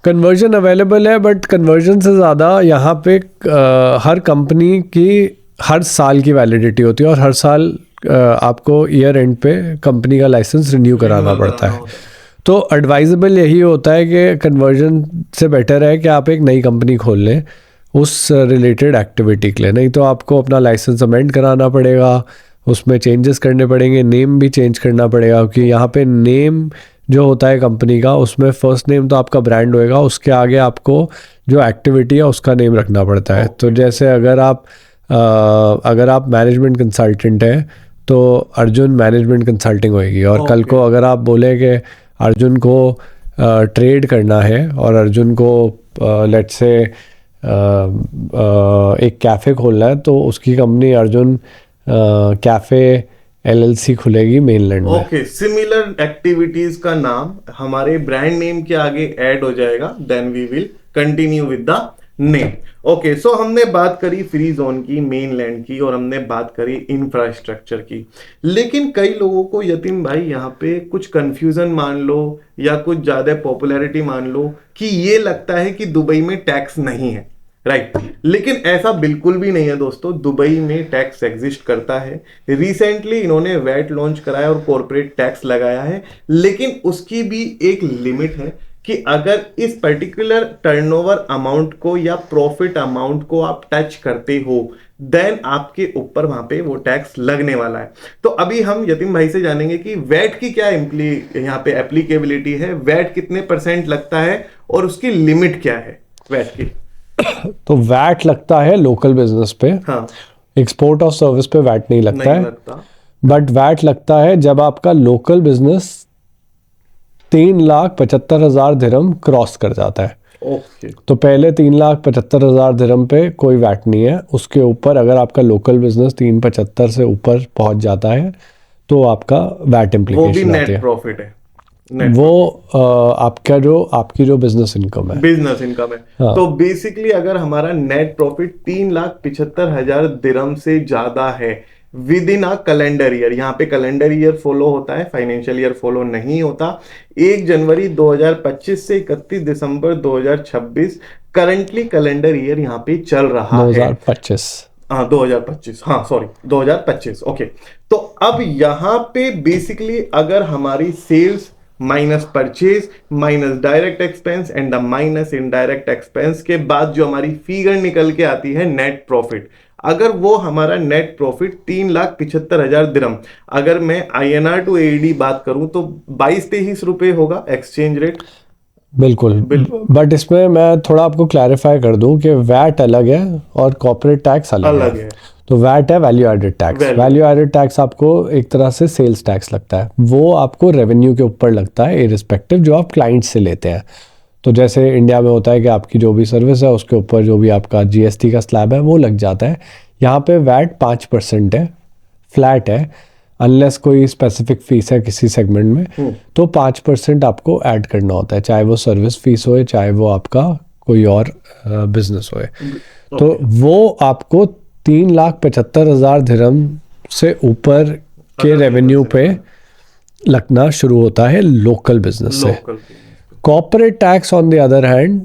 कन्वर्जन अवेलेबल है, बट कन्वर्जन से ज़्यादा यहाँ पे हर कंपनी की हर साल की वैलिडिटी होती है, और हर साल आपको ईयर एंड पे कंपनी का लाइसेंस रिन्यू कराना पड़ता है। तो एडवाइजेबल यही होता है कि कन्वर्जन से बेटर है कि आप एक नई कंपनी खोल लें उस रिलेटेड एक्टिविटी के लिए। नहीं तो आपको अपना लाइसेंस अमेंड कराना पड़ेगा, उसमें चेंजेस करने पड़ेंगे, नेम भी चेंज करना पड़ेगा, क्योंकि यहाँ पे नेम जो होता है कंपनी का, उसमें फर्स्ट नेम तो आपका ब्रांड होएगा, उसके आगे आपको जो एक्टिविटी है उसका नेम रखना पड़ता है। तो जैसे अगर आप मैनेजमेंट कंसल्टेंट हैं तो अर्जुन मैनेजमेंट कंसल्टिंग होएगी, और कल को अगर आप बोले कि अर्जुन को ट्रेड करना है और अर्जुन को लेट्स से एक कैफ़े खोलना है, तो उसकी कंपनी अर्जुन कैफ़े LLC खुलेगी मेनलैंड में। ओके, सिमिलर एक्टिविटीज का नाम हमारे ब्रांड नेम के आगे ऐड हो जाएगा, then we will continue with the name. Okay, so हमने बात करी फ्री जोन की, मेनलैंड की, और हमने बात करी इंफ्रास्ट्रक्चर की। लेकिन कई लोगों को यतीम भाई यहाँ पे कुछ कंफ्यूजन मान लो या कुछ ज्यादा पॉपुलैरिटी मान लो कि ये लगता है कि दुबई में टैक्स नहीं है, राइट लेकिन ऐसा बिल्कुल भी नहीं है दोस्तों। दुबई में टैक्स एग्जिस्ट करता है। रिसेंटली इन्होंने वैट लॉन्च कराया और कॉर्पोरेट टैक्स लगाया है, लेकिन उसकी भी एक लिमिट है कि अगर इस पर्टिकुलर टर्नओवर अमाउंट को या प्रॉफिट अमाउंट को आप टच करते हो, देन आपके ऊपर वहां पे वो टैक्स लगने वाला है। तो अभी हम यतीम भाई से जानेंगे कि वैट की क्या यहाँ पे एप्लीकेबिलिटी है, वैट कितने % लगता है और उसकी लिमिट क्या है वैट की। तो वैट लगता है लोकल बिजनेस पे, हाँ, एक्सपोर्ट और सर्विस पे वैट नहीं लगता है। बट वैट लगता है जब आपका लोकल बिजनेस 3,75,000 दिरहम क्रॉस कर जाता है। ओके, तो पहले 3,75,000 दिरहम पे कोई वैट नहीं है, उसके ऊपर अगर आपका लोकल बिजनेस 3,75,000 से ऊपर पहुंच जाता है तो आपका वैट इम्प्लीकेशन आती है। प्रॉफिट है वो आपकी जो बिजनेस इनकम है। हाँ। तो बेसिकली अगर हमारा नेट प्रॉफिट 3,75,000 दिरहम से ज्यादा है with in a calendar year, यहाँ पे कैलेंडर ईयर फॉलो होता है, फाइनेंशियल ईयर फॉलो नहीं होता। 1 जनवरी 2025 से 31 दिसंबर 2026 करंटली कैलेंडर ईयर यहाँ पे चल रहा है। 2025 हाँ सॉरी 2025। ओके, तो अब यहाँ पे बेसिकली अगर हमारी sales minus purchase minus direct expense and the minus indirect expense के बाद जो हमारी फिगर निकल के आती है नेट प्रॉफिट, अगर वो हमारा नेट प्रॉफिट 3,75,000 दिरहम, अगर मैं INR टू AED बात करूं तो 22-23 रुपए होगा एक्सचेंज रेट। बिल्कुल, बट इसमें मैं थोड़ा आपको क्लैरिफाई कर दूं कि वैट अलग है और कॉर्पोरेट टैक्स अलग है। तो वैट है value added tax. Value added tax आपको एक तरह से सेल्स टैक्स लगता है, वो आपको रेवेन्यू के ऊपर लगता है इरिस्पेक्टिव जो आप क्लाइंट से लेते हैं। तो जैसे इंडिया में होता है कि आपकी जो भी सर्विस है उसके ऊपर जो भी आपका GST का स्लैब है वो लग जाता है। यहाँ पे वैट 5% है, फ्लैट है, अनलेस कोई स्पेसिफिक फीस है किसी सेगमेंट में तो 5% आपको ऐड करना होता है, चाहे वो सर्विस फीस होए चाहे वो आपका कोई और बिजनेस होए। तो वो आपको 3,75,000 दिरहम से ऊपर के रेवेन्यू पे लगना शुरू होता है लोकल बिजनेस से। Corporate tax on the other hand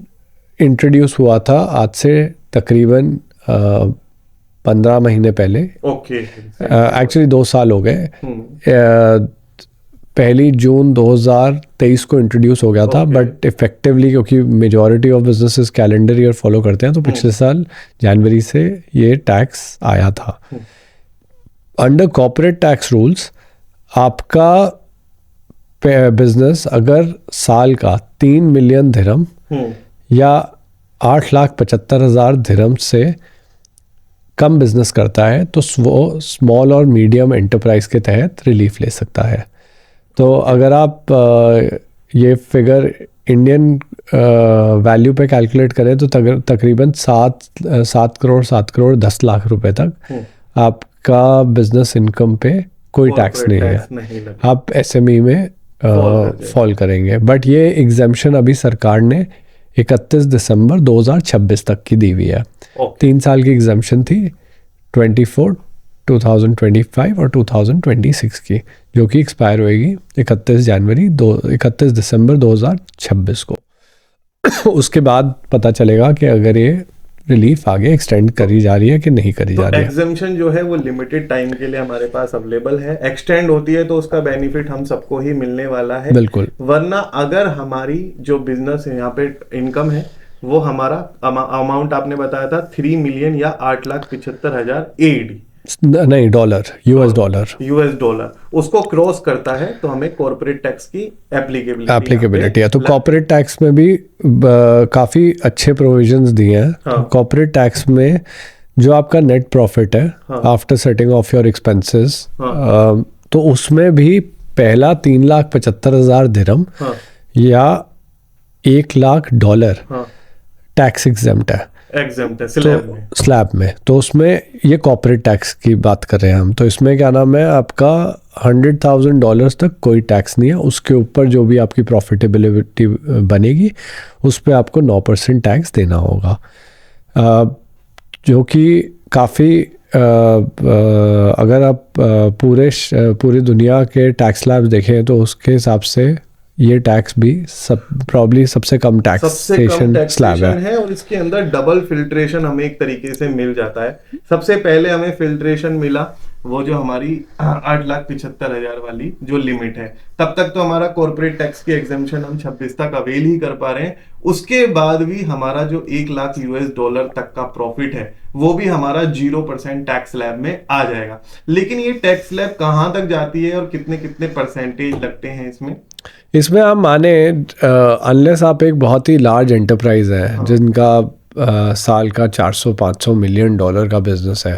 introduce हुआ था आज से तकरीबन 15 महीने पहले। ओके, एक्चुअली 2 साल हो गए। 1 जून 2023 को इंट्रोड्यूस हो गया था, बट इफेक्टिवली क्योंकि majority of businesses calendar year follow करते हैं, तो पिछले साल जनवरी से ये टैक्स आया था। अंडर कॉर्पोरेट टैक्स रूल्स आपका बिजनेस अगर साल का 3 मिलियन दिरहम या 8,75,000 दिरहम से कम बिजनेस करता है तो वो स्मॉल और मीडियम एंटरप्राइज के तहत रिलीफ ले सकता है। तो अगर आप ये फिगर इंडियन वैल्यू पे कैलकुलेट करें तो तकरीबन 7 करोड़ 10 लाख रुपए तक आपका बिजनेस इनकम पे कोई टैक्स नहीं है, आप एसएमई में फॉल करेंगे। बट ये एग्जेम्पशन अभी सरकार ने 31 दिसंबर 2026 तक की दी हुई है। 3 साल की एग्जेम्पशन थी 24, 2025 और 2026 की, जो कि एक्सपायर होएगी 31 दिसंबर 2026 को। उसके बाद पता चलेगा कि अगर ये रिलीफ आगे एक्सटेंड करी जा रही है कि नहीं करी जा रही है। एग्जेम्पशन जो है वो लिमिटेड टाइम के लिए हमारे पास अवेलेबल है, एक्सटेंड होती है तो उसका बेनिफिट हम सबको ही मिलने वाला है। बिल्कुल। वरना अगर हमारी जो बिजनेस है यहाँ पे इनकम है वो हमारा अमाउंट आपने बताया था 3 मिलियन या 8,75,000 AED, नहीं डॉलर, यूएस डॉलर, उसको क्रॉस करता है तो हमें कॉर्पोरेट टैक्स की एप्लीकेबिलिटी है। तो कॉर्पोरेट टैक्स में भी काफी अच्छे प्रोविजंस दिए हैं। कॉर्पोरेट टैक्स में जो आपका नेट प्रॉफिट है after setting of your expenses, तो उसमें भी पहला 3,75,000 दिरहम या $1,00,000 टैक्स एग्जेम्प्ट है स्लैब में। तो उसमें ये कॉर्पोरेट टैक्स की बात कर रहे हैं हम। तो इसमें क्या नाम है, आपका $100,000 तक कोई टैक्स नहीं है। उसके ऊपर जो भी आपकी प्रॉफिटेबिलिटी बनेगी उस पर आपको 9% टैक्स देना होगा, जो कि काफ़ी अगर आप पूरी दुनिया के टैक्स स्लैब्स देखें तो उसके हिसाब से ये टैक्स भी प्रॉब्ली सबसे कम टैक्सेशन स्लैब है। और इसके अंदर डबल फिल्ट्रेशन हमें एक तरीके से मिल जाता है। सबसे पहले हमें फिल्ट्रेशन मिला वो जो हमारी 8,75,000 वाली जो लिमिट है, तब तक तो हमारा कॉर्पोरेट टैक्स की एग्जेम्पशन हम 26 तक अवेल ही कर पा रहे हैं। उसके बाद भी हमारा जो $1,00,000 तक का प्रॉफिट है वो भी हमारा 0% टैक्स स्लैब में आ जाएगा। लेकिन ये टैक्स स्लैब कहां तक जाती है और कितने कितने परसेंटेज लगते हैं इसमें आप माने अनलेस आप एक बहुत ही लार्ज एंटरप्राइज है जिनका साल का $400-500 मिलियन का बिजनेस है,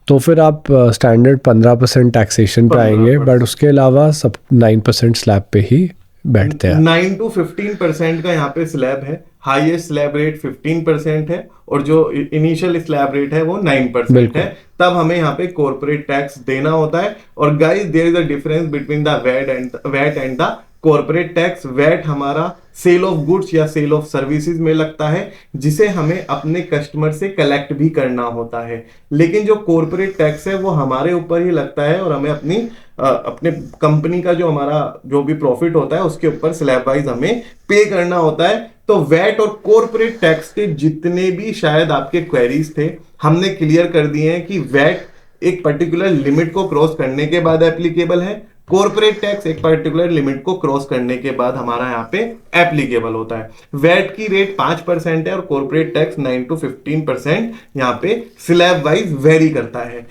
तो फिर आप स्टैंडर्ड 15% टैक्सेशन पे आएंगे, बट उसके अलावा सब 9% स्लैब पे ही बैठते हैं। 9 to 15% का यहाँ पे स्लैब है। हाईएस्ट स्लैब रेट 15% है और जो इनिशियल स्लैब रेट है वो 9% है। तब हमें यहाँ पे कॉर्पोरेट टैक्स देना होता है। और guys there is a difference between the VAT and the corporate tax. VAT हमारा सेल ऑफ गुड्स या सेल ऑफ सर्विसेज में लगता है, जिसे हमें अपने कस्टमर से कलेक्ट भी करना होता है। लेकिन जो कॉर्पोरेट टैक्स है वो हमारे ऊपर ही लगता है और हमें अपने कंपनी का जो हमारा जो भी प्रॉफिट होता है उसके ऊपर स्लैब वाइज हमें पे करना होता है। तो वैट और कॉर्पोरेट टैक्स के जितने भी शायद आपके क्वेरीज थे हमने क्लियर कर दिए हैं कि वैट एक पर्टिकुलर लिमिट को क्रॉस करने के बाद एप्लीकेबल है, कॉर्पोरेट टैक्स एक पर्टिकुलर लिमिट को क्रॉस करने के बाद हमारा यहाँ पे एप्लीकेबल होता है। वैट की रेट 5% है और कॉर्पोरेट टैक्स 9 to 15% यहाँ पे स्लैब वाइज वेरी करता है।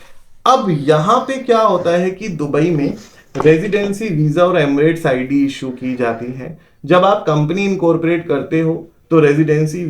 अब यहाँ पे क्या होता है कि दुबई में रेजिडेंसी वीजा और एमिरेट्स आईडी इशू की जाती है। जब आप कंपनी इनकॉर्पोरेट करते हो तो रेजिडेंसी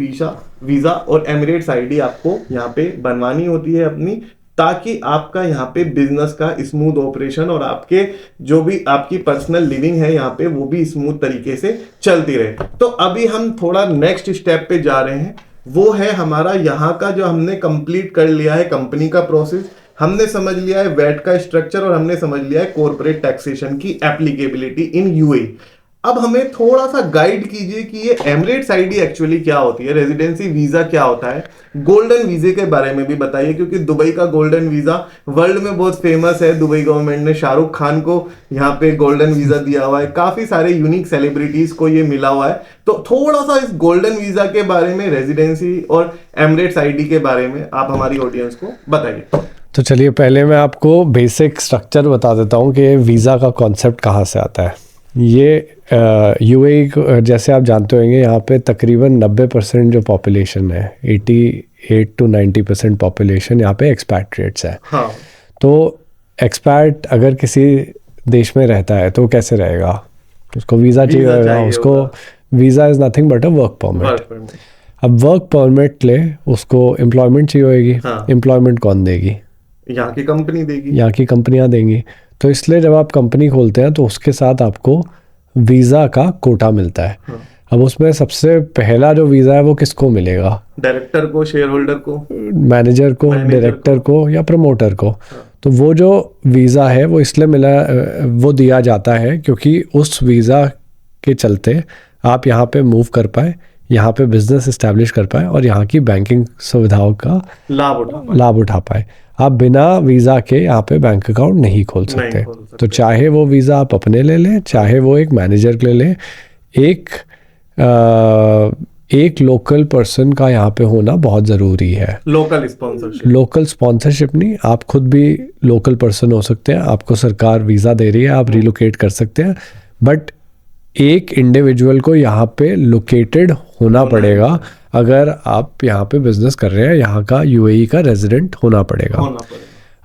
वीजा और एमिरेट्स आईडी आपको यहाँ पे बनवानी होती है अपनी, ताकि आपका यहाँ पे बिजनेस का स्मूथ ऑपरेशन और आपके जो भी आपकी पर्सनल लिविंग है यहाँ पे वो भी स्मूथ तरीके से चलती रहे। तो अभी हम थोड़ा नेक्स्ट स्टेप पे जा रहे हैं, वो है हमारा यहाँ का जो हमने कंप्लीट कर लिया है कंपनी का प्रोसेस, हमने समझ लिया है वैट का स्ट्रक्चर और हमने समझ लिया है कॉर्पोरेट टैक्सेशन की एप्लीकेबिलिटी इन यूएई। अब हमें थोड़ा सा गाइड कीजिए कि ये एमिरेट्स आईडी एक्चुअली क्या होती है, रेजिडेंसी वीजा क्या होता है, गोल्डन वीजे के बारे में भी बताइए, क्योंकि दुबई का गोल्डन वीजा वर्ल्ड में बहुत फेमस है। दुबई गवर्नमेंट ने शाहरुख खान को यहाँ पे गोल्डन वीजा दिया हुआ है, काफी सारे यूनिक सेलिब्रिटीज को ये मिला हुआ है। तो थोड़ा सा इस गोल्डन वीजा के बारे में, रेजिडेंसी और एमिरेट्स आईडी के बारे में आप हमारी ऑडियंस को बताइए। तो चलिए पहले मैं आपको बेसिक स्ट्रक्चर बता देता हूँ कि वीज़ा का कॉन्सेप्ट कहाँ से आता है। ये यूएई जैसे आप जानते होंगे, यहाँ पे तकरीबन 90% जो पॉपुलेशन है, 88 to 90% पॉपुलेशन यहाँ पे एक्सपैट्रिएट्स है। हाँ। तो एक्सपैट अगर किसी देश में रहता है तो वो कैसे रहेगा? उसको वीज़ा चाहिए होगा, उसको visa is nothing but a work permit. अब वर्क परमिट ले, उसको एम्प्लॉयमेंट चाहिए होगी। एम्प्लॉयमेंट कौन देगी? यहाँ की कंपनी देगी, यहाँ की कंपनियाँ देंगी। तो इसलिए जब आप कंपनी खोलते हैं तो उसके साथ आपको वीज़ा का कोटा मिलता है। अब उसमें सबसे पहला जो वीज़ा है वो किसको मिलेगा? डायरेक्टर को, शेयर होल्डर को, मैनेजर को, डायरेक्टर को या प्रमोटर को। तो वो जो वीज़ा है वो इसलिए वो दिया जाता है क्योंकि उस वीज़ा के चलते आप यहाँ पे मूव कर पाए, यहाँ पे बिजनेस इस्टेब्लिश कर पाए और यहाँ की बैंकिंग सुविधाओं का लाभ उठा पाए। आप बिना वीज़ा के यहाँ पे बैंक अकाउंट नहीं खोल सकते। तो चाहे वो वीज़ा आप अपने ले लें, चाहे वो एक मैनेजर के ले लें, एक लोकल पर्सन का यहाँ पे होना बहुत ज़रूरी है। लोकल स्पॉन्सरशिप नहीं, आप खुद भी लोकल पर्सन हो सकते हैं। आपको सरकार वीज़ा दे रही है, आप रिलोकेट कर सकते हैं, बट एक इंडिविजुअल को यहाँ पे लोकेटेड होना पड़ेगा। अगर आप यहाँ पे बिजनेस कर रहे हैं, यहाँ का यूएई का रेजिडेंट होना पड़ेगा।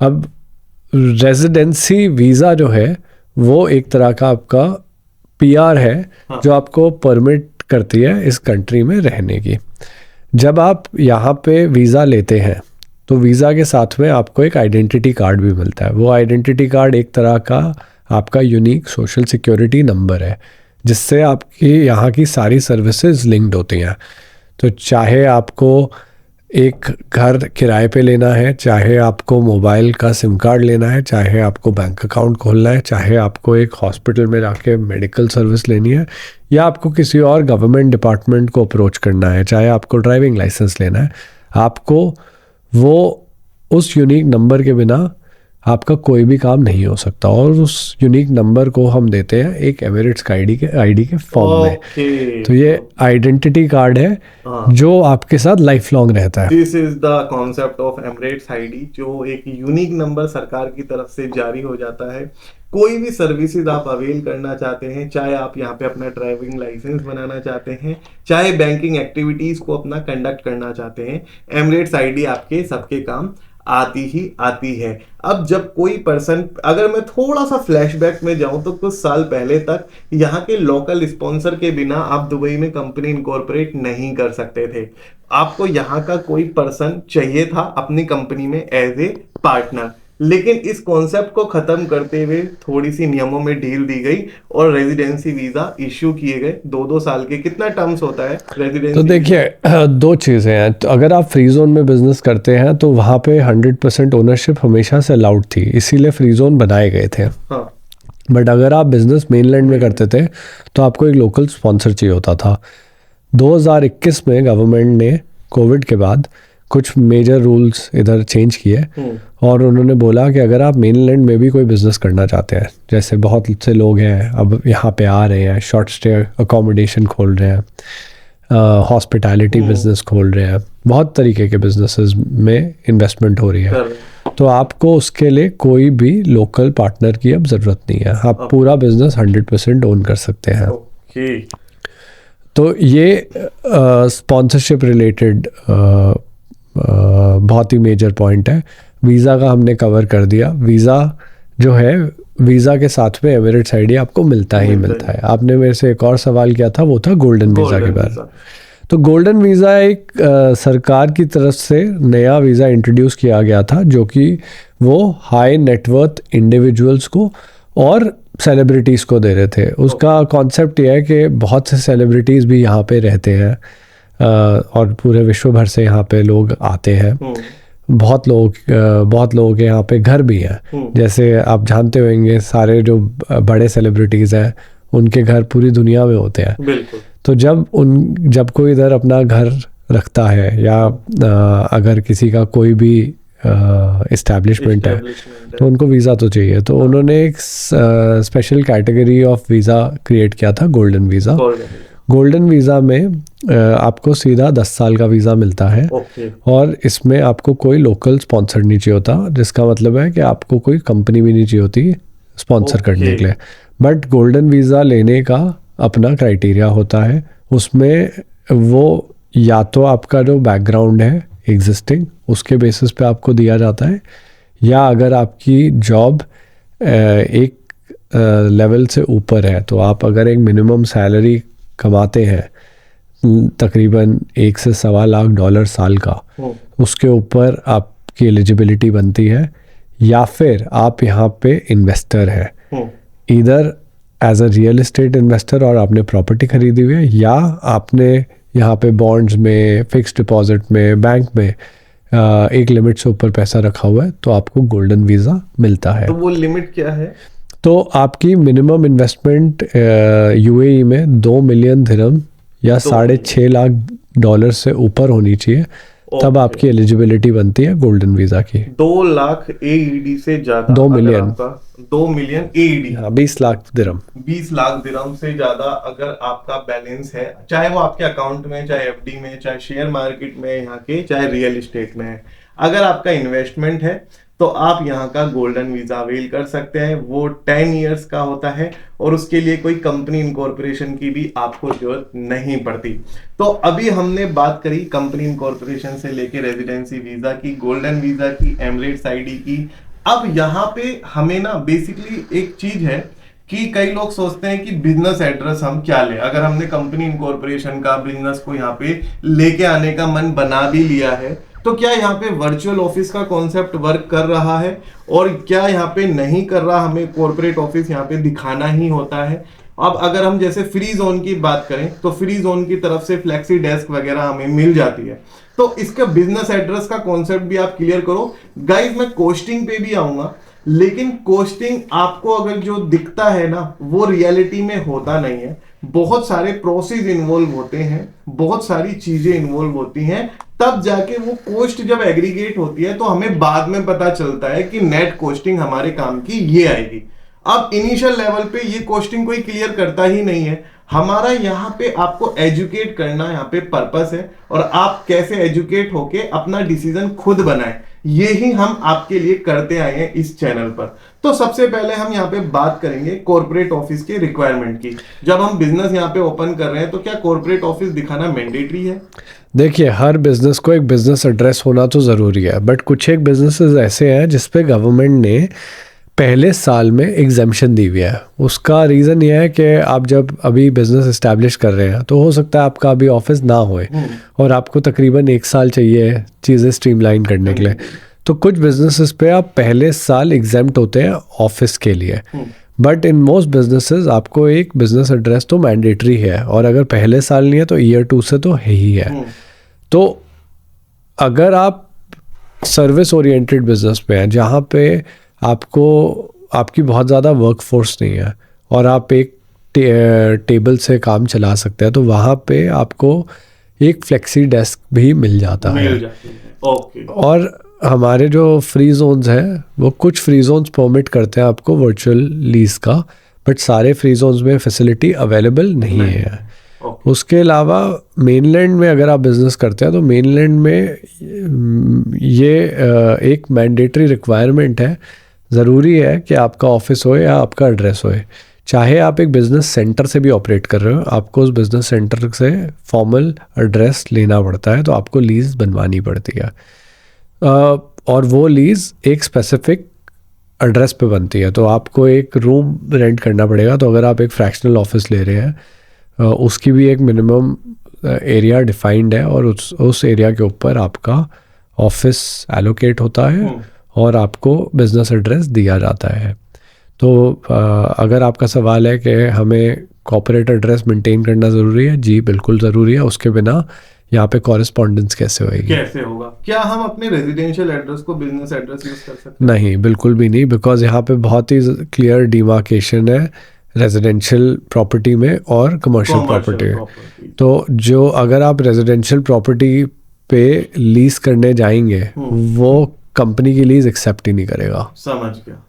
अब रेजिडेंसी वीज़ा जो है वो एक तरह का आपका पीआर है, जो आपको परमिट करती है इस कंट्री में रहने की। जब आप यहाँ पे वीज़ा लेते हैं तो वीज़ा के साथ में आपको एक आइडेंटिटी कार्ड भी मिलता है। वो आइडेंटिटी कार्ड एक तरह का आपका यूनिक सोशल सिक्योरिटी नंबर है, जिससे आपकी यहाँ की सारी सर्विसेज लिंक्ड होती हैं। तो चाहे आपको एक घर किराए पे लेना है, चाहे आपको मोबाइल का सिम कार्ड लेना है, चाहे आपको बैंक अकाउंट खोलना है, चाहे आपको एक हॉस्पिटल में जाके मेडिकल सर्विस लेनी है, या आपको किसी और गवर्नमेंट डिपार्टमेंट को अप्रोच करना है, चाहे आपको ड्राइविंग लाइसेंस लेना है, आपको वो उस यूनिक नंबर के बिना आपका कोई भी काम नहीं हो सकता। और उस यूनिक नंबर को हम देते हैं एक एमिरेट्स का आईडी के फॉर्म में। तो ये आइडेंटिटी कार्ड है जो आपके साथ लाइफ लॉन्ग रहता है। This is the concept of Emirates ID, जो एक यूनिक नंबर सरकार की तरफ से जारी हो जाता है। कोई भी सर्विसेज आप अवेल करना चाहते हैं, चाहे आप यहाँ पे अपना ड्राइविंग लाइसेंस बनाना चाहते हैं, चाहे बैंकिंग एक्टिविटीज को अपना कंडक्ट करना चाहते हैं, एमिरेट्स आईडी आपके सबके काम आती है। अब जब कोई पर्सन, अगर मैं थोड़ा सा फ्लैशबैक में जाऊं तो कुछ साल पहले तक यहाँ के लोकल स्पॉन्सर के बिना आप दुबई में कंपनी इनकॉर्पोरेट नहीं कर सकते थे। आपको यहाँ का कोई पर्सन चाहिए था अपनी कंपनी में एज ए पार्टनर। लेकिन इस कॉन्सेप्ट को खत्म करते हुए थोड़ी सी नियमों में ढील दी गई और रेजिडेंसी वीजा इश्यू किए गए 2-2 साल के। कितना टर्म्स होता है रेजिडेंसी? तो देखिए, दो चीज़ें हैं। तो अगर आप फ्री जोन में बिजनेस करते हैं तो वहाँ पे 100% ओनरशिप हमेशा से अलाउड थी, इसीलिए फ्री जोन बनाए गए थे। बट अगर आप बिजनेस मेनलैंड में करते थे तो आपको एक लोकल स्पॉन्सर चाहिए होता था। 2021 में गवर्नमेंट ने कोविड के बाद कुछ मेजर रूल्स इधर चेंज किए और उन्होंने बोला कि अगर आप मेनलैंड में भी कोई बिजनेस करना चाहते हैं, जैसे बहुत से लोग हैं अब यहाँ पे आ रहे हैं, शॉर्ट स्टे अकोमोडेशन खोल रहे हैं, हॉस्पिटैलिटी बिजनेस खोल रहे हैं, बहुत तरीके के बिजनेसेस में इन्वेस्टमेंट हो रही है, तो आपको उसके लिए कोई भी लोकल पार्टनर की अब ज़रूरत नहीं है। आप पूरा बिजनेस 100% ओन कर सकते हैं। तो ये स्पॉन्सरशिप रिलेटेड बहुत ही मेजर पॉइंट है। वीज़ा का हमने कवर कर दिया। वीज़ा जो है, वीज़ा के साथ में एमिरेट्स आईडी आपको मिलता है। आपने मेरे से एक और सवाल किया था, वो था गोल्डन वीज़ा के बारे में। तो गोल्डन वीज़ा एक सरकार की तरफ से नया वीज़ा इंट्रोड्यूस किया गया था, जो कि वो हाई नेटवर्थ इंडिविजुअल्स को और सेलिब्रिटीज़ को दे रहे थे। उसका कॉन्सेप्ट ये है कि बहुत से सेलिब्रिटीज़ भी यहाँ पे रहते हैं और पूरे विश्व भर से यहाँ पे लोग आते हैं। बहुत लोगों के यहाँ पे घर भी हैं। जैसे आप जानते होंगे, सारे जो बड़े सेलिब्रिटीज़ हैं उनके घर पूरी दुनिया में होते हैं। तो जब कोई इधर अपना घर रखता है या अगर किसी का कोई भी इस्टेब्लिशमेंट है तो उनको वीज़ा तो चाहिए। तो उन्होंने एक special category of visa create किया था, गोल्डन वीज़ा। गोल्डन वीज़ा में आपको सीधा 10 साल का वीज़ा मिलता है और इसमें आपको कोई लोकल स्पॉन्सर नहीं चाहिए होता, जिसका मतलब है कि आपको कोई कंपनी भी नहीं चाहिए होती स्पॉन्सर करने Okay. के लिए। बट गोल्डन वीज़ा लेने का अपना क्राइटेरिया होता है, उसमें वो या तो आपका जो बैकग्राउंड है एग्जिस्टिंग उसके बेसिस पे आपको दिया जाता है, या अगर आपकी जॉब एक लेवल से ऊपर है, तो आप अगर एक मिनिमम सैलरी कमाते हैं तकरीबन $1 से $1.25 लाख साल का, उसके ऊपर आपकी एलिजिबिलिटी बनती है, या फिर आप यहाँ पे इन्वेस्टर है, इधर as a real estate investor और आपने प्रॉपर्टी खरीदी हुई है, या आपने यहाँ पे बॉन्ड्स में, फिक्स्ड डिपॉजिट में, बैंक में एक लिमिट से ऊपर पैसा रखा हुआ है, तो आपको गोल्डन वीज़ा मिलता है। तो वो लिमिट क्या है? तो आपकी मिनिमम इन्वेस्टमेंट यूएई में 2 मिलियन दिरहम या $6.5 लाख से ऊपर होनी चाहिए, तब आपकी एलिजिबिलिटी बनती है गोल्डन वीज़ा की। 2 लाख AED से ज्यादा 2 अगर मिलियन। आपका 2 मिलियन AED, हाँ, 20 लाख दिरहम। 20 लाख दिरहम से ज्यादा अगर आपका बैलेंस है, चाहे वो आपके अकाउंट में, चाहे FD में, चाहे शेयर मार्केट में यहाँ के, चाहे रियल एस्टेट में है, अगर आपका इन्वेस्टमेंट है तो आप यहाँ का गोल्डन वीजा अवेल कर सकते हैं। वो 10 इयर्स का होता है और उसके लिए कोई कंपनी इनकॉर्पोरेशन की भी आपको जरूरत नहीं पड़ती। तो अभी हमने बात करी कंपनी इनकॉर्पोरेशन से लेके रेजिडेंसी वीजा की, गोल्डन वीजा की, एमिरेट्स ID की। अब यहाँ पे हमें ना बेसिकली एक चीज है कि कई लोग सोचते हैं कि बिजनेस एड्रेस हम क्या ले, अगर हमने कंपनी इनकॉर्पोरेशन का बिजनेस को यहाँ पे लेके आने का मन बना भी लिया है, तो क्या यहाँ पे वर्चुअल ऑफिस का कॉन्सेप्ट वर्क कर रहा है और क्या यहाँ पे नहीं कर रहा, हमें कॉर्पोरेट ऑफिस यहाँ पे दिखाना ही होता है। अब अगर हम जैसे फ्री जोन की बात करें तो फ्री जोन की तरफ से फ्लेक्सी डेस्क वगैरह हमें मिल जाती है, तो इसका बिजनेस एड्रेस का कॉन्सेप्ट भी आप क्लियर करो। गाइस मैं कोस्टिंग पे भी आऊंगा, लेकिन कोस्टिंग आपको अगर जो दिखता है ना वो रियलिटी में होता नहीं है। बहुत सारे प्रोसेस इन्वॉल्व होते हैं, बहुत सारी चीजें इन्वॉल्व होती हैं, तब जाके वो कोस्ट जब एग्रीगेट होती है तो हमें बाद में पता चलता है कि नेट कोस्टिंग हमारे काम की ये आएगी। अब इनिशियल लेवल पे ये कोस्टिंग कोई क्लियर करता ही नहीं है। हमारा यहाँ पे आपको एजुकेट करना यहाँ पे पर्पस है, और आप कैसे एजुकेट होके अपना डिसीजन खुद बनाएं, ये ही हम आपके लिए करते आए हैं इस चैनल पर। तो सबसे पहले हम यहाँ पे बात करेंगे कॉर्पोरेट ऑफिस के रिक्वायरमेंट की। जब हम बिजनेस यहाँ पे ओपन कर रहे हैं तो क्या कॉर्पोरेट ऑफिस दिखाना मैंडेटरी है? देखिए, हर बिजनेस को एक बिजनेस एड्रेस होना तो ज़रूरी है, बट कुछ एक बिजनेसेस ऐसे हैं जिसपे गवर्नमेंट ने पहले साल में एग्जेम्पशन दी हुई है। उसका रीज़न ये है कि आप जब अभी बिज़नेस इस्टेब्लिश कर रहे हैं तो हो सकता है आपका अभी ऑफिस ना होए और आपको तकरीबन 1 साल चाहिए चीज़ें स्ट्रीमलाइन करने के लिए। तो कुछ बिजनेसेस पे आप पहले साल एग्जेम्प्ट होते हैं ऑफिस के लिए, बट इन मोस्ट बिजनेसेस आपको एक बिजनेस एड्रेस तो मैंडेटरी है, और अगर पहले साल नहीं है तो ईयर 2 से तो है ही है। तो अगर आप सर्विस ओरिएंटेड बिजनेस पे हैं जहाँ पे आपको आपकी बहुत ज़्यादा वर्क फोर्स नहीं है और आप एक टेबल से काम चला सकते हैं, तो वहाँ पे आपको एक फ्लेक्सी डेस्क भी मिल जाता है। ओके। और हमारे जो फ्री जोन्स हैं वो कुछ फ्री जोन्स परमिट करते हैं आपको वर्चुअल लीज का, बट सारे फ्री जोन्स में फैसिलिटी अवेलेबल नहीं है। उसके अलावा मेनलैंड में अगर आप बिज़नेस करते हैं तो मेनलैंड में ये एक मैंडेटरी रिक्वायरमेंट है, ज़रूरी है कि आपका ऑफिस हो या आपका एड्रेस हो। चाहे आप एक बिज़नेस सेंटर से भी ऑपरेट कर रहे हो, आपको उस बिज़नेस सेंटर से फॉर्मल एड्रेस लेना पड़ता है, तो आपको लीज़ बनवानी पड़ती है, और वो लीज़ एक स्पेसिफिक एड्रेस पे बनती है। तो आपको एक रूम रेंट करना पड़ेगा। तो अगर आप एक फ्रैक्शनल ऑफिस ले रहे हैं, उसकी भी एक मिनिमम एरिया डिफाइंड है, और उस एरिया के ऊपर आपका ऑफिस एलोकेट होता है और आपको बिज़नेस एड्रेस दिया जाता है। तो अगर आपका सवाल है कि हमें कॉर्पोरेट एड्रेस मेंटेन करना ज़रूरी है, जी बिल्कुल ज़रूरी है। उसके बिना यहाँ पे कॉरेस्पॉन्डेंस कैसे होएगी? कैसे होगा? क्या हम अपने रेजिडेंशियल एड्रेस को बिजनेस एड्रेस यूज कर सकते हैं? नहीं, बिल्कुल भी नहीं, बिकॉज यहाँ पे बहुत ही क्लियर डिमार्केशन है रेजिडेंशियल प्रॉपर्टी में और कमर्शियल प्रॉपर्टी। तो जो अगर आप रेजिडेंशियल प्रॉपर्टी पे लीज करने जाएंगे वो कंपनी की लीज एक्सेप्ट ही नहीं करेगा। समझ गया।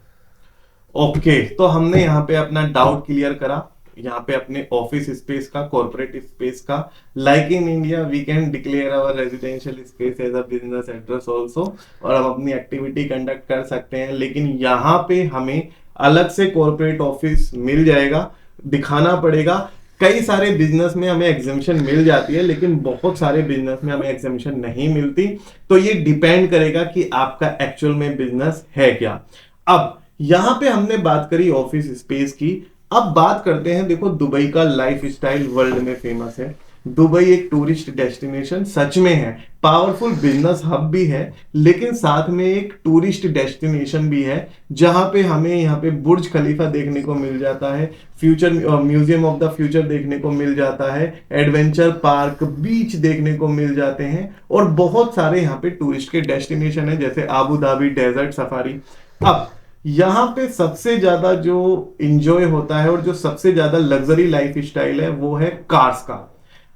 ओके, तो हमने यहाँ पे अपना डाउट क्लियर करा, यहाँ पे अपने ऑफिस स्पेस का, कॉर्पोरेट स्पेस का। Like in India we can declare our residential space as a business address also, और हम अपनी एक्टिविटी कंडक्ट कर सकते हैं। लेकिन यहाँ पे हमें अलग से कॉर्पोरेट ऑफिस मिल जाएगा, दिखाना पड़ेगा। कई सारे बिजनेस में हमें एग्जेम्पशन मिल जाती है, लेकिन बहुत सारे बिजनेस में हमें एग्जेम्पशन नहीं मिलती। तो ये डिपेंड करेगा कि आपका एक्चुअल में बिजनेस है क्या। अब यहां पे हमने बात करी ऑफिस स्पेस की, अब बात करते हैं, देखो दुबई का लाइफ स्टाइल वर्ल्ड में फेमस है। दुबई एक टूरिस्ट डेस्टिनेशन सच में है, पावरफुल बिजनेस हब भी है, लेकिन साथ में एक टूरिस्ट डेस्टिनेशन भी है, जहां पे हमें यहाँ पे बुर्ज खलीफा देखने को मिल जाता है, future museum of the future देखने को मिल जाता है, एडवेंचर पार्क, बीच देखने को मिल जाते हैं, और बहुत सारे यहाँ पे टूरिस्ट के डेस्टिनेशन है, जैसे आबू धाबी डेजर्ट सफारी। अब यहाँ पे सबसे ज्यादा जो इंजॉय होता है और जो सबसे ज्यादा लग्जरी लाइफ स्टाइल है वो है कार्स का।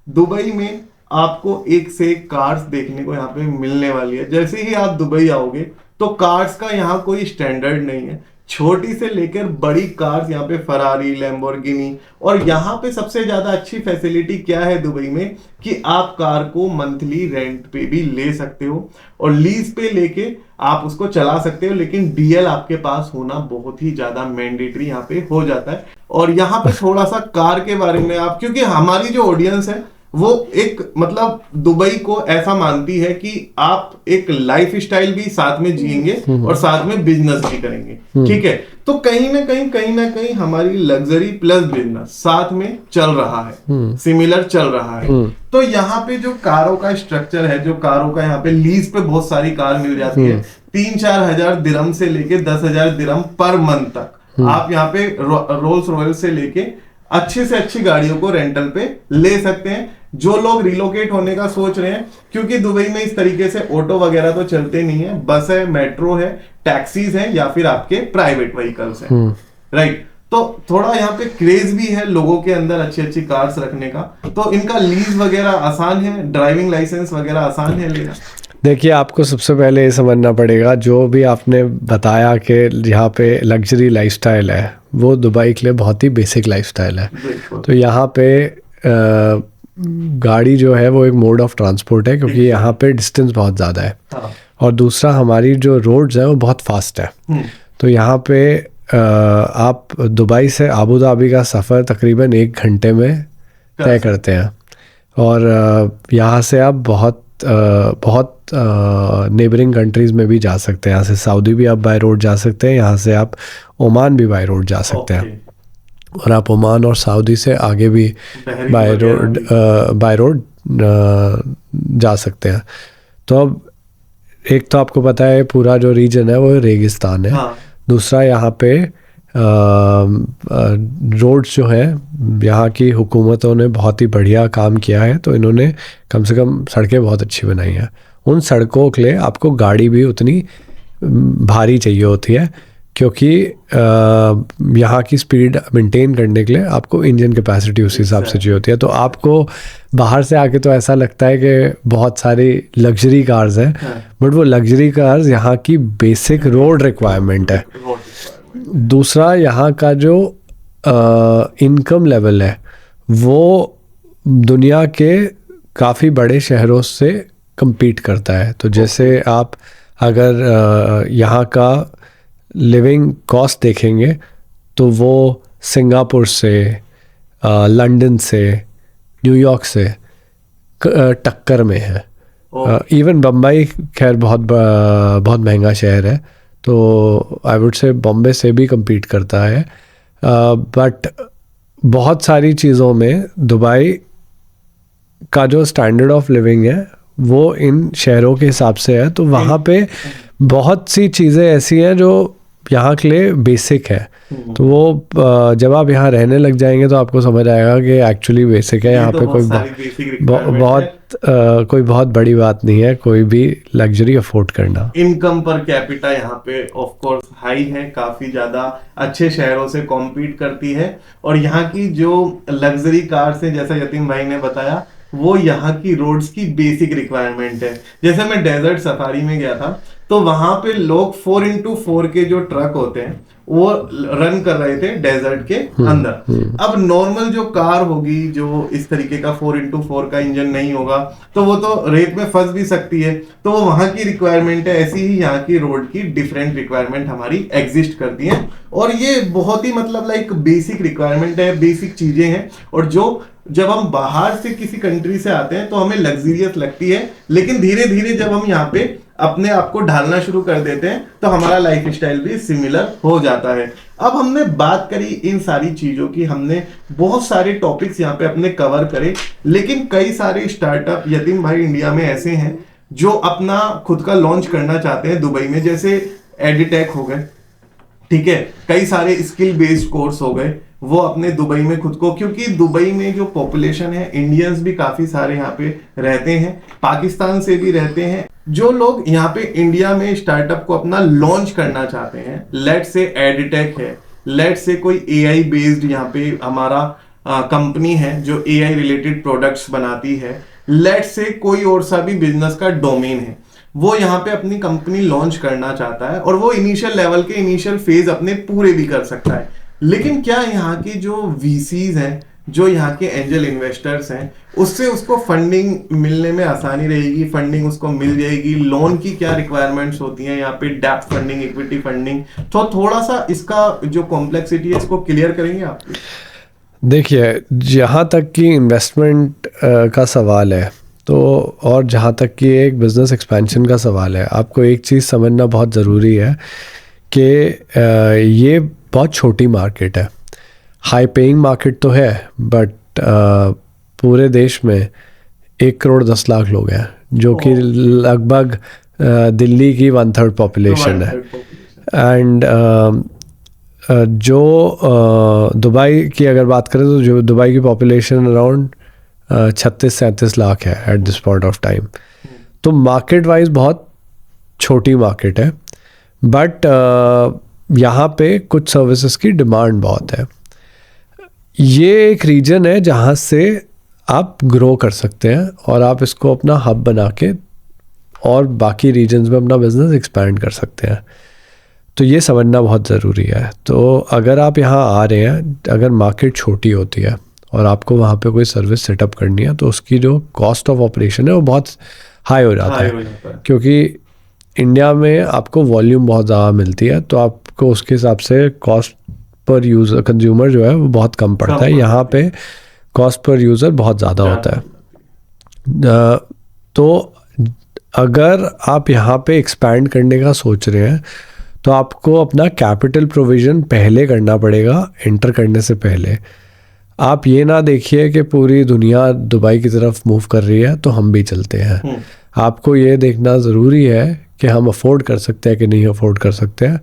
दुबई में आपको एक से एक कार्स देखने को यहाँ पे मिलने वाली है। जैसे ही आप दुबई आओगे तो कार्स का यहाँ कोई स्टैंडर्ड नहीं है, छोटी से लेकर बड़ी कार्स यहाँ पे फरारी, लैम्बोर्गिनी। और यहाँ पे सबसे ज्यादा अच्छी फैसिलिटी क्या है दुबई में कि आप कार को मंथली रेंट पे भी ले सकते हो और लीज पे लेके आप उसको चला सकते हो, लेकिन डीएल आपके पास होना बहुत ही ज्यादा मैंडेटरी यहाँ पे हो जाता है। और यहाँ पे थोड़ा सा कार के बारे में आप, क्योंकि हमारी जो ऑडियंस है वो एक मतलब दुबई को ऐसा मानती है कि आप एक लाइफ स्टाइल भी साथ में जिएंगे और साथ में बिजनेस भी करेंगे, ठीक है। तो कहीं ना कहीं हमारी लग्जरी प्लस बिजनेस साथ में चल रहा है, सिमिलर चल रहा है। तो यहाँ पे जो कारों का स्ट्रक्चर है, जो कारों का यहाँ पे लीज पे बहुत सारी कार मिल जाती है, 3-4 हजार दिरहम से लेके 10,000 दिरहम पर मंथ तक आप यहाँ पे रोल्स रॉयल्स से लेके अच्छे से अच्छी गाड़ियों को रेंटल पे ले सकते हैं। जो लोग रिलोकेट होने का सोच रहे हैं, क्योंकि दुबई में इस तरीके से ऑटो वगैरह तो चलते नहीं है, बस है, मेट्रो है, टैक्सीज है, या फिर आपके प्राइवेट व्हीकल्स हैं, राइट। तो थोड़ा यहाँ पे क्रेज भी है लोगों के अंदर अच्छी अच्छी कार्स रखने का, तो इनका लीज वगैरह आसान है, ड्राइविंग लाइसेंस वगैरह आसान है लेना। देखिए, आपको सबसे पहले ये समझना पड़ेगा, जो भी आपने बताया कि यहाँ पे लग्जरी लाइफस्टाइल है, वो दुबई के लिए बहुत ही बेसिक लाइफस्टाइल है। तो यहाँ पे गाड़ी जो है वो एक मोड ऑफ ट्रांसपोर्ट है, क्योंकि यहाँ पे डिस्टेंस बहुत ज़्यादा है। और दूसरा, हमारी जो रोड्स है वो बहुत फास्ट है। तो यहाँ पे आप दुबई से आबू धाबी का सफ़र तकरीबन 1 घंटे में तय करते हैं, और यहाँ से आप बहुत नेबरिंग कंट्रीज़ में भी जा सकते हैं। यहाँ से सऊदी भी आप बाय रोड जा सकते हैं, यहाँ से आप ओमान भी बाय रोड जा सकते हैं, और आप ओमान और सऊदी से आगे भी बाय रोड जा सकते हैं। तो अब एक तो आपको पता है पूरा जो रीजन है वो रेगिस्तान है। हाँ। दूसरा, यहाँ पे रोड्स जो है, यहाँ की हुकूमतों ने बहुत ही बढ़िया काम किया है, तो इन्होंने कम से कम सड़कें बहुत अच्छी बनाई हैं। उन सड़कों के लिए आपको गाड़ी भी उतनी भारी चाहिए होती है, क्योंकि यहाँ की स्पीड मेंटेन करने के लिए आपको इंजन कैपेसिटी उस हिसाब से चाहिए होती है। तो आपको बाहर से आके तो ऐसा लगता है कि बहुत सारी लग्जरी कार्स हैं, बट वो लग्जरी कार्स यहाँ की बेसिक रोड रिक्वायरमेंट है। दूसरा, यहाँ का जो इनकम लेवल है वो दुनिया के काफ़ी बड़े शहरों से compete करता है। तो जैसे आप अगर यहाँ का लिविंग कॉस्ट देखेंगे तो वो सिंगापुर से, लंदन से, न्यूयॉर्क से टक्कर में है। इवन बम्बई खैर बहुत महंगा शहर है, तो आई वुड से बॉम्बे से भी compete करता है। बट बहुत सारी चीज़ों में दुबई का जो स्टैंडर्ड ऑफ लिविंग है वो इन शहरों के हिसाब से है। तो वहाँ पे बहुत सी चीज़ें ऐसी हैं जो यहाँ के लिए बेसिक है। तो वो जब आप यहाँ रहने लग जाएंगे तो आपको समझ आएगा कि एक्चुअली बेसिक है। यहाँ पे कोई बहुत बड़ी बात नहीं है कोई भी लग्जरी अफोर्ड करना। इनकम पर कैपिटा यहाँ पे ऑफ कोर्स हाई है, काफी ज्यादा अच्छे शहरों से कॉम्पीट करती है। और यहाँ की जो लग्जरी कार्स है, जैसा यतीम भाई ने बताया, वो यहाँ की रोड्स की बेसिक रिक्वायरमेंट है। जैसे मैं डेजर्ट सफारी में गया था तो वहां पे लोग 4x4 के जो ट्रक होते हैं वो रन कर रहे थे डेजर्ट के अंदर। अब नॉर्मल जो कार होगी जो इस तरीके का 4x4 का इंजन नहीं होगा तो वो तो रेत में फंस भी सकती है, तो वो वहां की रिक्वायरमेंट है, ऐसी ही यहाँ की रोड की डिफरेंट रिक्वायरमेंट हमारी एग्जिस्ट करती है। और ये बहुत ही मतलब लाइक बेसिक रिक्वायरमेंट है, बेसिक चीजें हैं, और जो जब हम बाहर से किसी कंट्री से आते हैं तो हमें लग्जरियस लगती है, लेकिन धीरे धीरे जब हम यहाँ पे अपने आप को ढालना शुरू कर देते हैं तो हमारा लाइफ स्टाइल भी सिमिलर हो जाता है। अब हमने बात करी इन सारी चीजों की, हमने बहुत सारे टॉपिक्स यहाँ पे अपने कवर करे, लेकिन कई सारे स्टार्टअप यतीम भाई इंडिया में ऐसे हैं जो अपना खुद का लॉन्च करना चाहते हैं दुबई में, जैसे एडिटेक हो गए, ठीक है, कई सारे स्किल बेस्ड कोर्स हो गए, वो अपने दुबई में खुद को, क्योंकि दुबई में जो पॉपुलेशन है इंडियंस भी काफी सारे यहाँ पे रहते हैं, पाकिस्तान से भी रहते हैं। जो लोग यहाँ पे इंडिया में स्टार्टअप को अपना लॉन्च करना चाहते हैं, लेट से एडिटेक है, लेट से कोई एआई बेस्ड यहाँ पे हमारा कंपनी है जो एआई रिलेटेड प्रोडक्ट्स बनाती है, लेट से कोई और सा भी बिजनेस का डोमेन है, वो यहाँ पे अपनी कंपनी लॉन्च करना चाहता है और वो इनिशियल लेवल के इनिशियल फेज अपने पूरे भी कर सकता है। लेकिन क्या यहाँ की जो वीसीज हैं, जो यहाँ के एंजल इन्वेस्टर्स हैं, उससे उसको फंडिंग मिलने में आसानी रहेगी, फंडिंग उसको मिल जाएगी, लोन की क्या रिक्वायरमेंट्स होती हैं यहाँ पे, डेप्थ फंडिंग, इक्विटी फंडिंग, तो थोड़ा सा इसका जो कॉम्प्लेक्सिटी है इसको क्लियर करेंगे आप? देखिए, जहाँ तक कि इन्वेस्टमेंट का सवाल है तो, और जहाँ तक कि एक बिज़नेस एक्सपेंशन का सवाल है, आपको एक चीज़ समझना बहुत ज़रूरी है कि ये बहुत छोटी मार्केट है। हाई पेइंग मार्केट तो है, बट पूरे देश में 1 करोड़ 10 लाख लोग हैं, जो कि लगभग दिल्ली की 1/3 पॉपुलेशन है। एंड जो दुबई की अगर बात करें तो जो दुबई की पॉपुलेशन अराउंड 36-37 लाख है at this point of time. तो मार्केट वाइज बहुत छोटी मार्केट है, बट यहाँ पे कुछ सर्विसेज की डिमांड बहुत है। ये एक रीजन है जहाँ से आप ग्रो कर सकते हैं और आप इसको अपना हब बना के और बाकी रीजन्स में अपना बिजनेस एक्सपैंड कर सकते हैं। तो ये समझना बहुत ज़रूरी है। तो अगर आप यहाँ आ रहे हैं, अगर मार्केट छोटी होती है और आपको वहाँ पे कोई सर्विस सेटअप करनी है, तो उसकी जो कॉस्ट ऑफ ऑपरेशन है वो बहुत हाई हो जाता है, क्योंकि इंडिया में आपको वॉल्यूम बहुत ज़्यादा मिलती है, तो आपको उसके हिसाब से कॉस्ट पर यूज़र, कंज्यूमर जो है वो बहुत कम पड़ता है। यहाँ पे कॉस्ट पर यूज़र बहुत ज़्यादा होता है। तो अगर आप यहाँ पे एक्सपैंड करने का सोच रहे हैं तो आपको अपना कैपिटल प्रोविज़न पहले करना पड़ेगा, एंटर करने से पहले। आप ये ना देखिए कि पूरी दुनिया दुबई की तरफ मूव कर रही है तो हम भी चलते हैं। आपको ये देखना ज़रूरी है कि हम अफोर्ड कर सकते हैं कि नहीं अफोर्ड कर सकते हैं।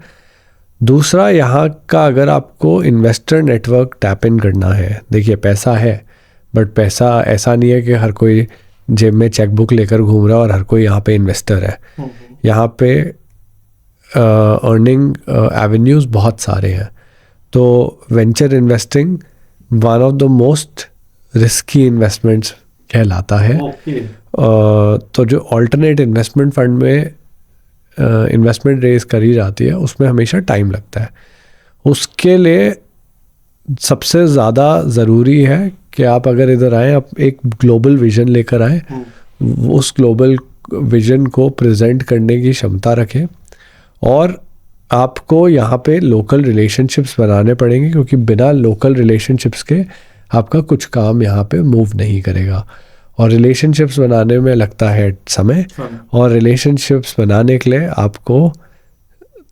दूसरा, यहाँ का अगर आपको इन्वेस्टर नेटवर्क टैप इन करना है, देखिए पैसा है, बट पैसा ऐसा नहीं है कि हर कोई जेब में चेकबुक लेकर घूम रहा है और हर कोई यहाँ पे इन्वेस्टर है। यहाँ पे अर्निंग एवेन्यूज़ बहुत सारे हैं। तो venture investing one of the most risky investments कहलाता है। तो जो ऑल्टरनेट इन्वेस्टमेंट फंड में इन्वेस्टमेंट रेज करी जाती है उसमें हमेशा टाइम लगता है। उसके लिए सबसे ज़्यादा ज़रूरी है कि आप अगर इधर आएँ, आप एक ग्लोबल विज़न लेकर आएँ, उस ग्लोबल विज़न को प्रेजेंट करने की क्षमता रखें, और आपको यहाँ पे लोकल रिलेशनशिप्स बनाने पड़ेंगे, क्योंकि बिना लोकल रिलेशनशिप्स के आपका कुछ काम यहाँ पे मूव नहीं करेगा। और रिलेशनशिप्स बनाने में लगता है समय, और रिलेशनशिप्स बनाने के लिए आपको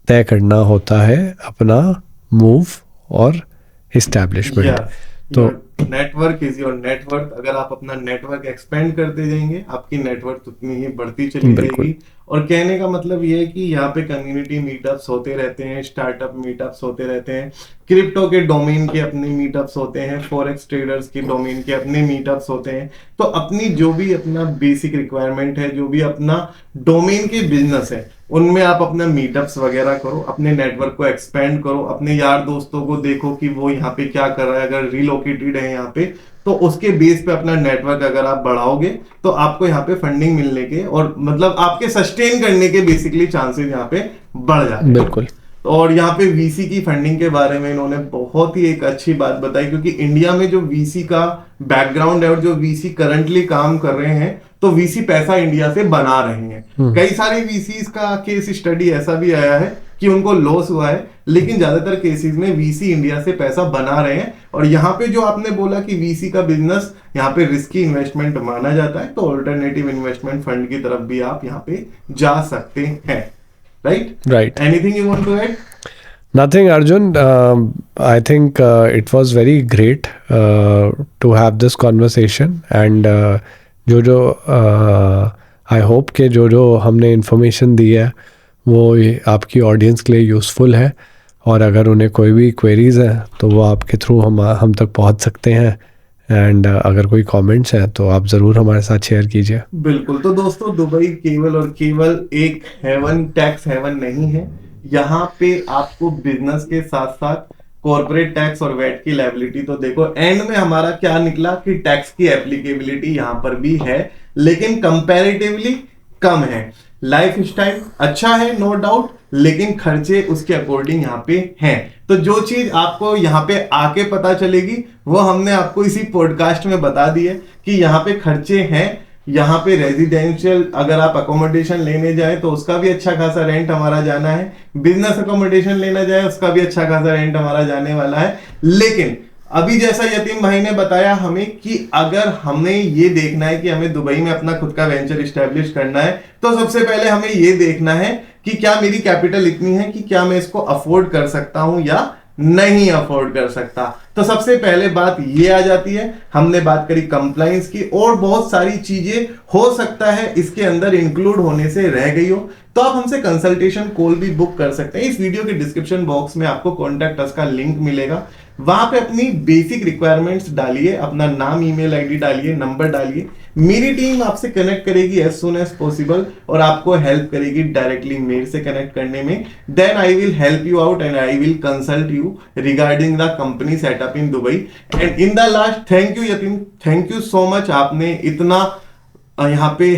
तय करना होता है अपना मूव और इस्टेब्लिशमेंट। तो नेटवर्क इज योर नेटवर्क। अगर आप अपना नेटवर्क एक्सपेंड करते जाएंगे, आपकी नेटवर्क उतनी ही बढ़ती चली जाएगी। और कहने का मतलब ये है कि यहाँ पे कम्युनिटी मीटअप्स होते रहते हैं, स्टार्टअप मीटअप्स होते रहते हैं, क्रिप्टो के डोमेन के अपने मीटअप्स होते हैं, फॉरेक्स ट्रेडर्स के डोमेन के अपने मीटअप्स होते हैं। तो अपनी जो भी अपना बेसिक रिक्वायरमेंट है, जो भी अपना डोमेन के बिजनेस है, उनमें आप अपना मीटअप्स वगैरह करो, अपने नेटवर्क को एक्सपेंड करो, अपने यार दोस्तों को देखो कि वो यहाँ पे क्या कर रहा है। अगर रिलोकेटेड है यहाँ पे तो उसके बेस पे अपना नेटवर्क अगर आप बढ़ाओगे तो आपको यहाँ पे फंडिंग मिलने के और मतलब आपके सस्टेन करने के बेसिकली चांसेस यहाँ पे बढ़ जाते हैं। बिल्कुल। और यहाँ पे वीसी की फंडिंग के बारे में इन्होंने बहुत ही एक अच्छी बात बताई, क्योंकि इंडिया में जो वीसी का बैकग्राउंड है और जो वीसी करंटली काम कर रहे हैं, तो वीसी पैसा इंडिया से बना रहे हैं। कई सारे वीसीज का केस स्टडी ऐसा भी आया है कि उनको लॉस हुआ है, लेकिन ज्यादातर केसेस में वीसी इंडिया से पैसा बना रहे हैं। और यहाँ पे जो आपने बोला कि वीसी का बिजनेस यहाँ पे रिस्की इन्वेस्टमेंट माना जाता है, तो ऑल्टरनेटिव इन्वेस्टमेंट फंड की तरफ भी आप यहाँ पे जा सकते हैं। Right. Anything you want to add? Nothing, Arjun. I think it was very great to have this conversation, and I hope कि जो हमने information दी है वो आपकी ऑडियंस के लिए यूज़फुल है, और अगर उन्हें कोई भी क्वेरीज हैं तो वो आपके थ्रू हम तक पहुंच सकते हैं। एंड अगर कोई कमेंट्स हैं तो आप ज़रूर हमारे साथ शेयर कीजिए। बिल्कुल। तो दोस्तों, दुबई केवल और केवल एक हेवन, टैक्स हेवन नहीं है। यहाँ पे आपको बिजनेस के साथ साथ कॉर्पोरेट टैक्स और वैट की लायबिलिटी, तो देखो एंड में हमारा क्या निकला कि टैक्स की एप्लीकेबिलिटी यहाँ पर भी है, लेकिन कंपैरेटिवली कम है। लाइफ स्टाइल अच्छा है नो डाउट, लेकिन खर्चे उसके अकॉर्डिंग यहाँ पे हैं। तो जो चीज आपको यहाँ पे आके पता चलेगी वो हमने आपको इसी पॉडकास्ट में बता दी है कि यहाँ पे खर्चे हैं। यहाँ पे रेजिडेंशियल अगर आप अकोमोडेशन लेने जाए तो उसका भी अच्छा खासा रेंट हमारा जाना है, बिजनेस अकोमोडेशन लेना जाए उसका भी अच्छा खासा रेंट हमारा जाने वाला है। लेकिन अभी जैसा यतीम भाई ने बताया हमें कि अगर हमें ये देखना है कि हमें दुबई में अपना खुद का वेंचर स्टैब्लिश करना है, तो सबसे पहले हमें ये देखना है कि क्या मेरी कैपिटल इतनी है कि क्या मैं इसको अफोर्ड कर सकता हूं या नहीं अफोर्ड कर सकता। तो सबसे पहले बात ये आ जाती है। हमने बात करी कंप्लायंस की, और बहुत सारी चीजें हो सकता है इसके अंदर इंक्लूड होने से रह गई हो, तो आप हमसे कंसल्टेशन कॉल भी बुक कर सकते हैं। इस वीडियो के डिस्क्रिप्शन बॉक्स में आपको कॉन्टैक्ट अस का लिंक मिलेगा, वहां पे अपनी बेसिक रिक्वायरमेंट्स डालिए, अपना नाम, ईमेल आईडी डालिए, नंबर डालिए। मेरी टीम आपसे कनेक्ट करेगी एज सुन एज पॉसिबल और आपको हेल्प करेगी डायरेक्टली मेरे से कनेक्ट करने में। Then I will help you out and I will consult you regarding the company setup in Dubai. And in the last, thank you Yatin, thank you so much. आपने इतना यहाँ पे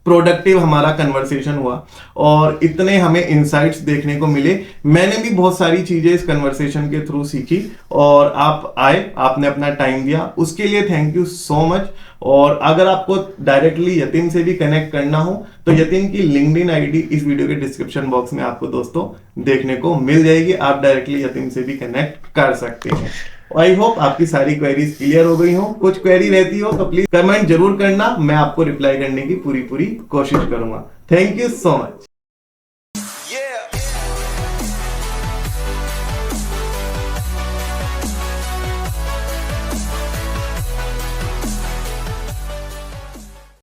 प्रोडक्टिव हमारा कन्वर्सेशन हुआ और इतने हमें इनसाइट्स देखने को मिले। मैंने भी बहुत सारी चीजें इस कन्वर्सेशन के थ्रू सीखी, और आप आए, आपने अपना टाइम दिया, उसके लिए थैंक यू सो मच। और अगर आपको डायरेक्टली यतीन से भी कनेक्ट करना हो तो यतीन की लिंक्डइन आईडी इस वीडियो के डिस्क्रिप्शन बॉक्स में आपको दोस्तों देखने को मिल जाएगी। आप डायरेक्टली यतीन से भी कनेक्ट कर सकते हैं। आई होप आपकी सारी क्वेरीज क्लियर हो गई हो। कुछ क्वेरी रहती हो तो प्लीज कमेंट जरूर करना, मैं आपको रिप्लाई करने की पूरी कोशिश करूंगा। Thank you so much.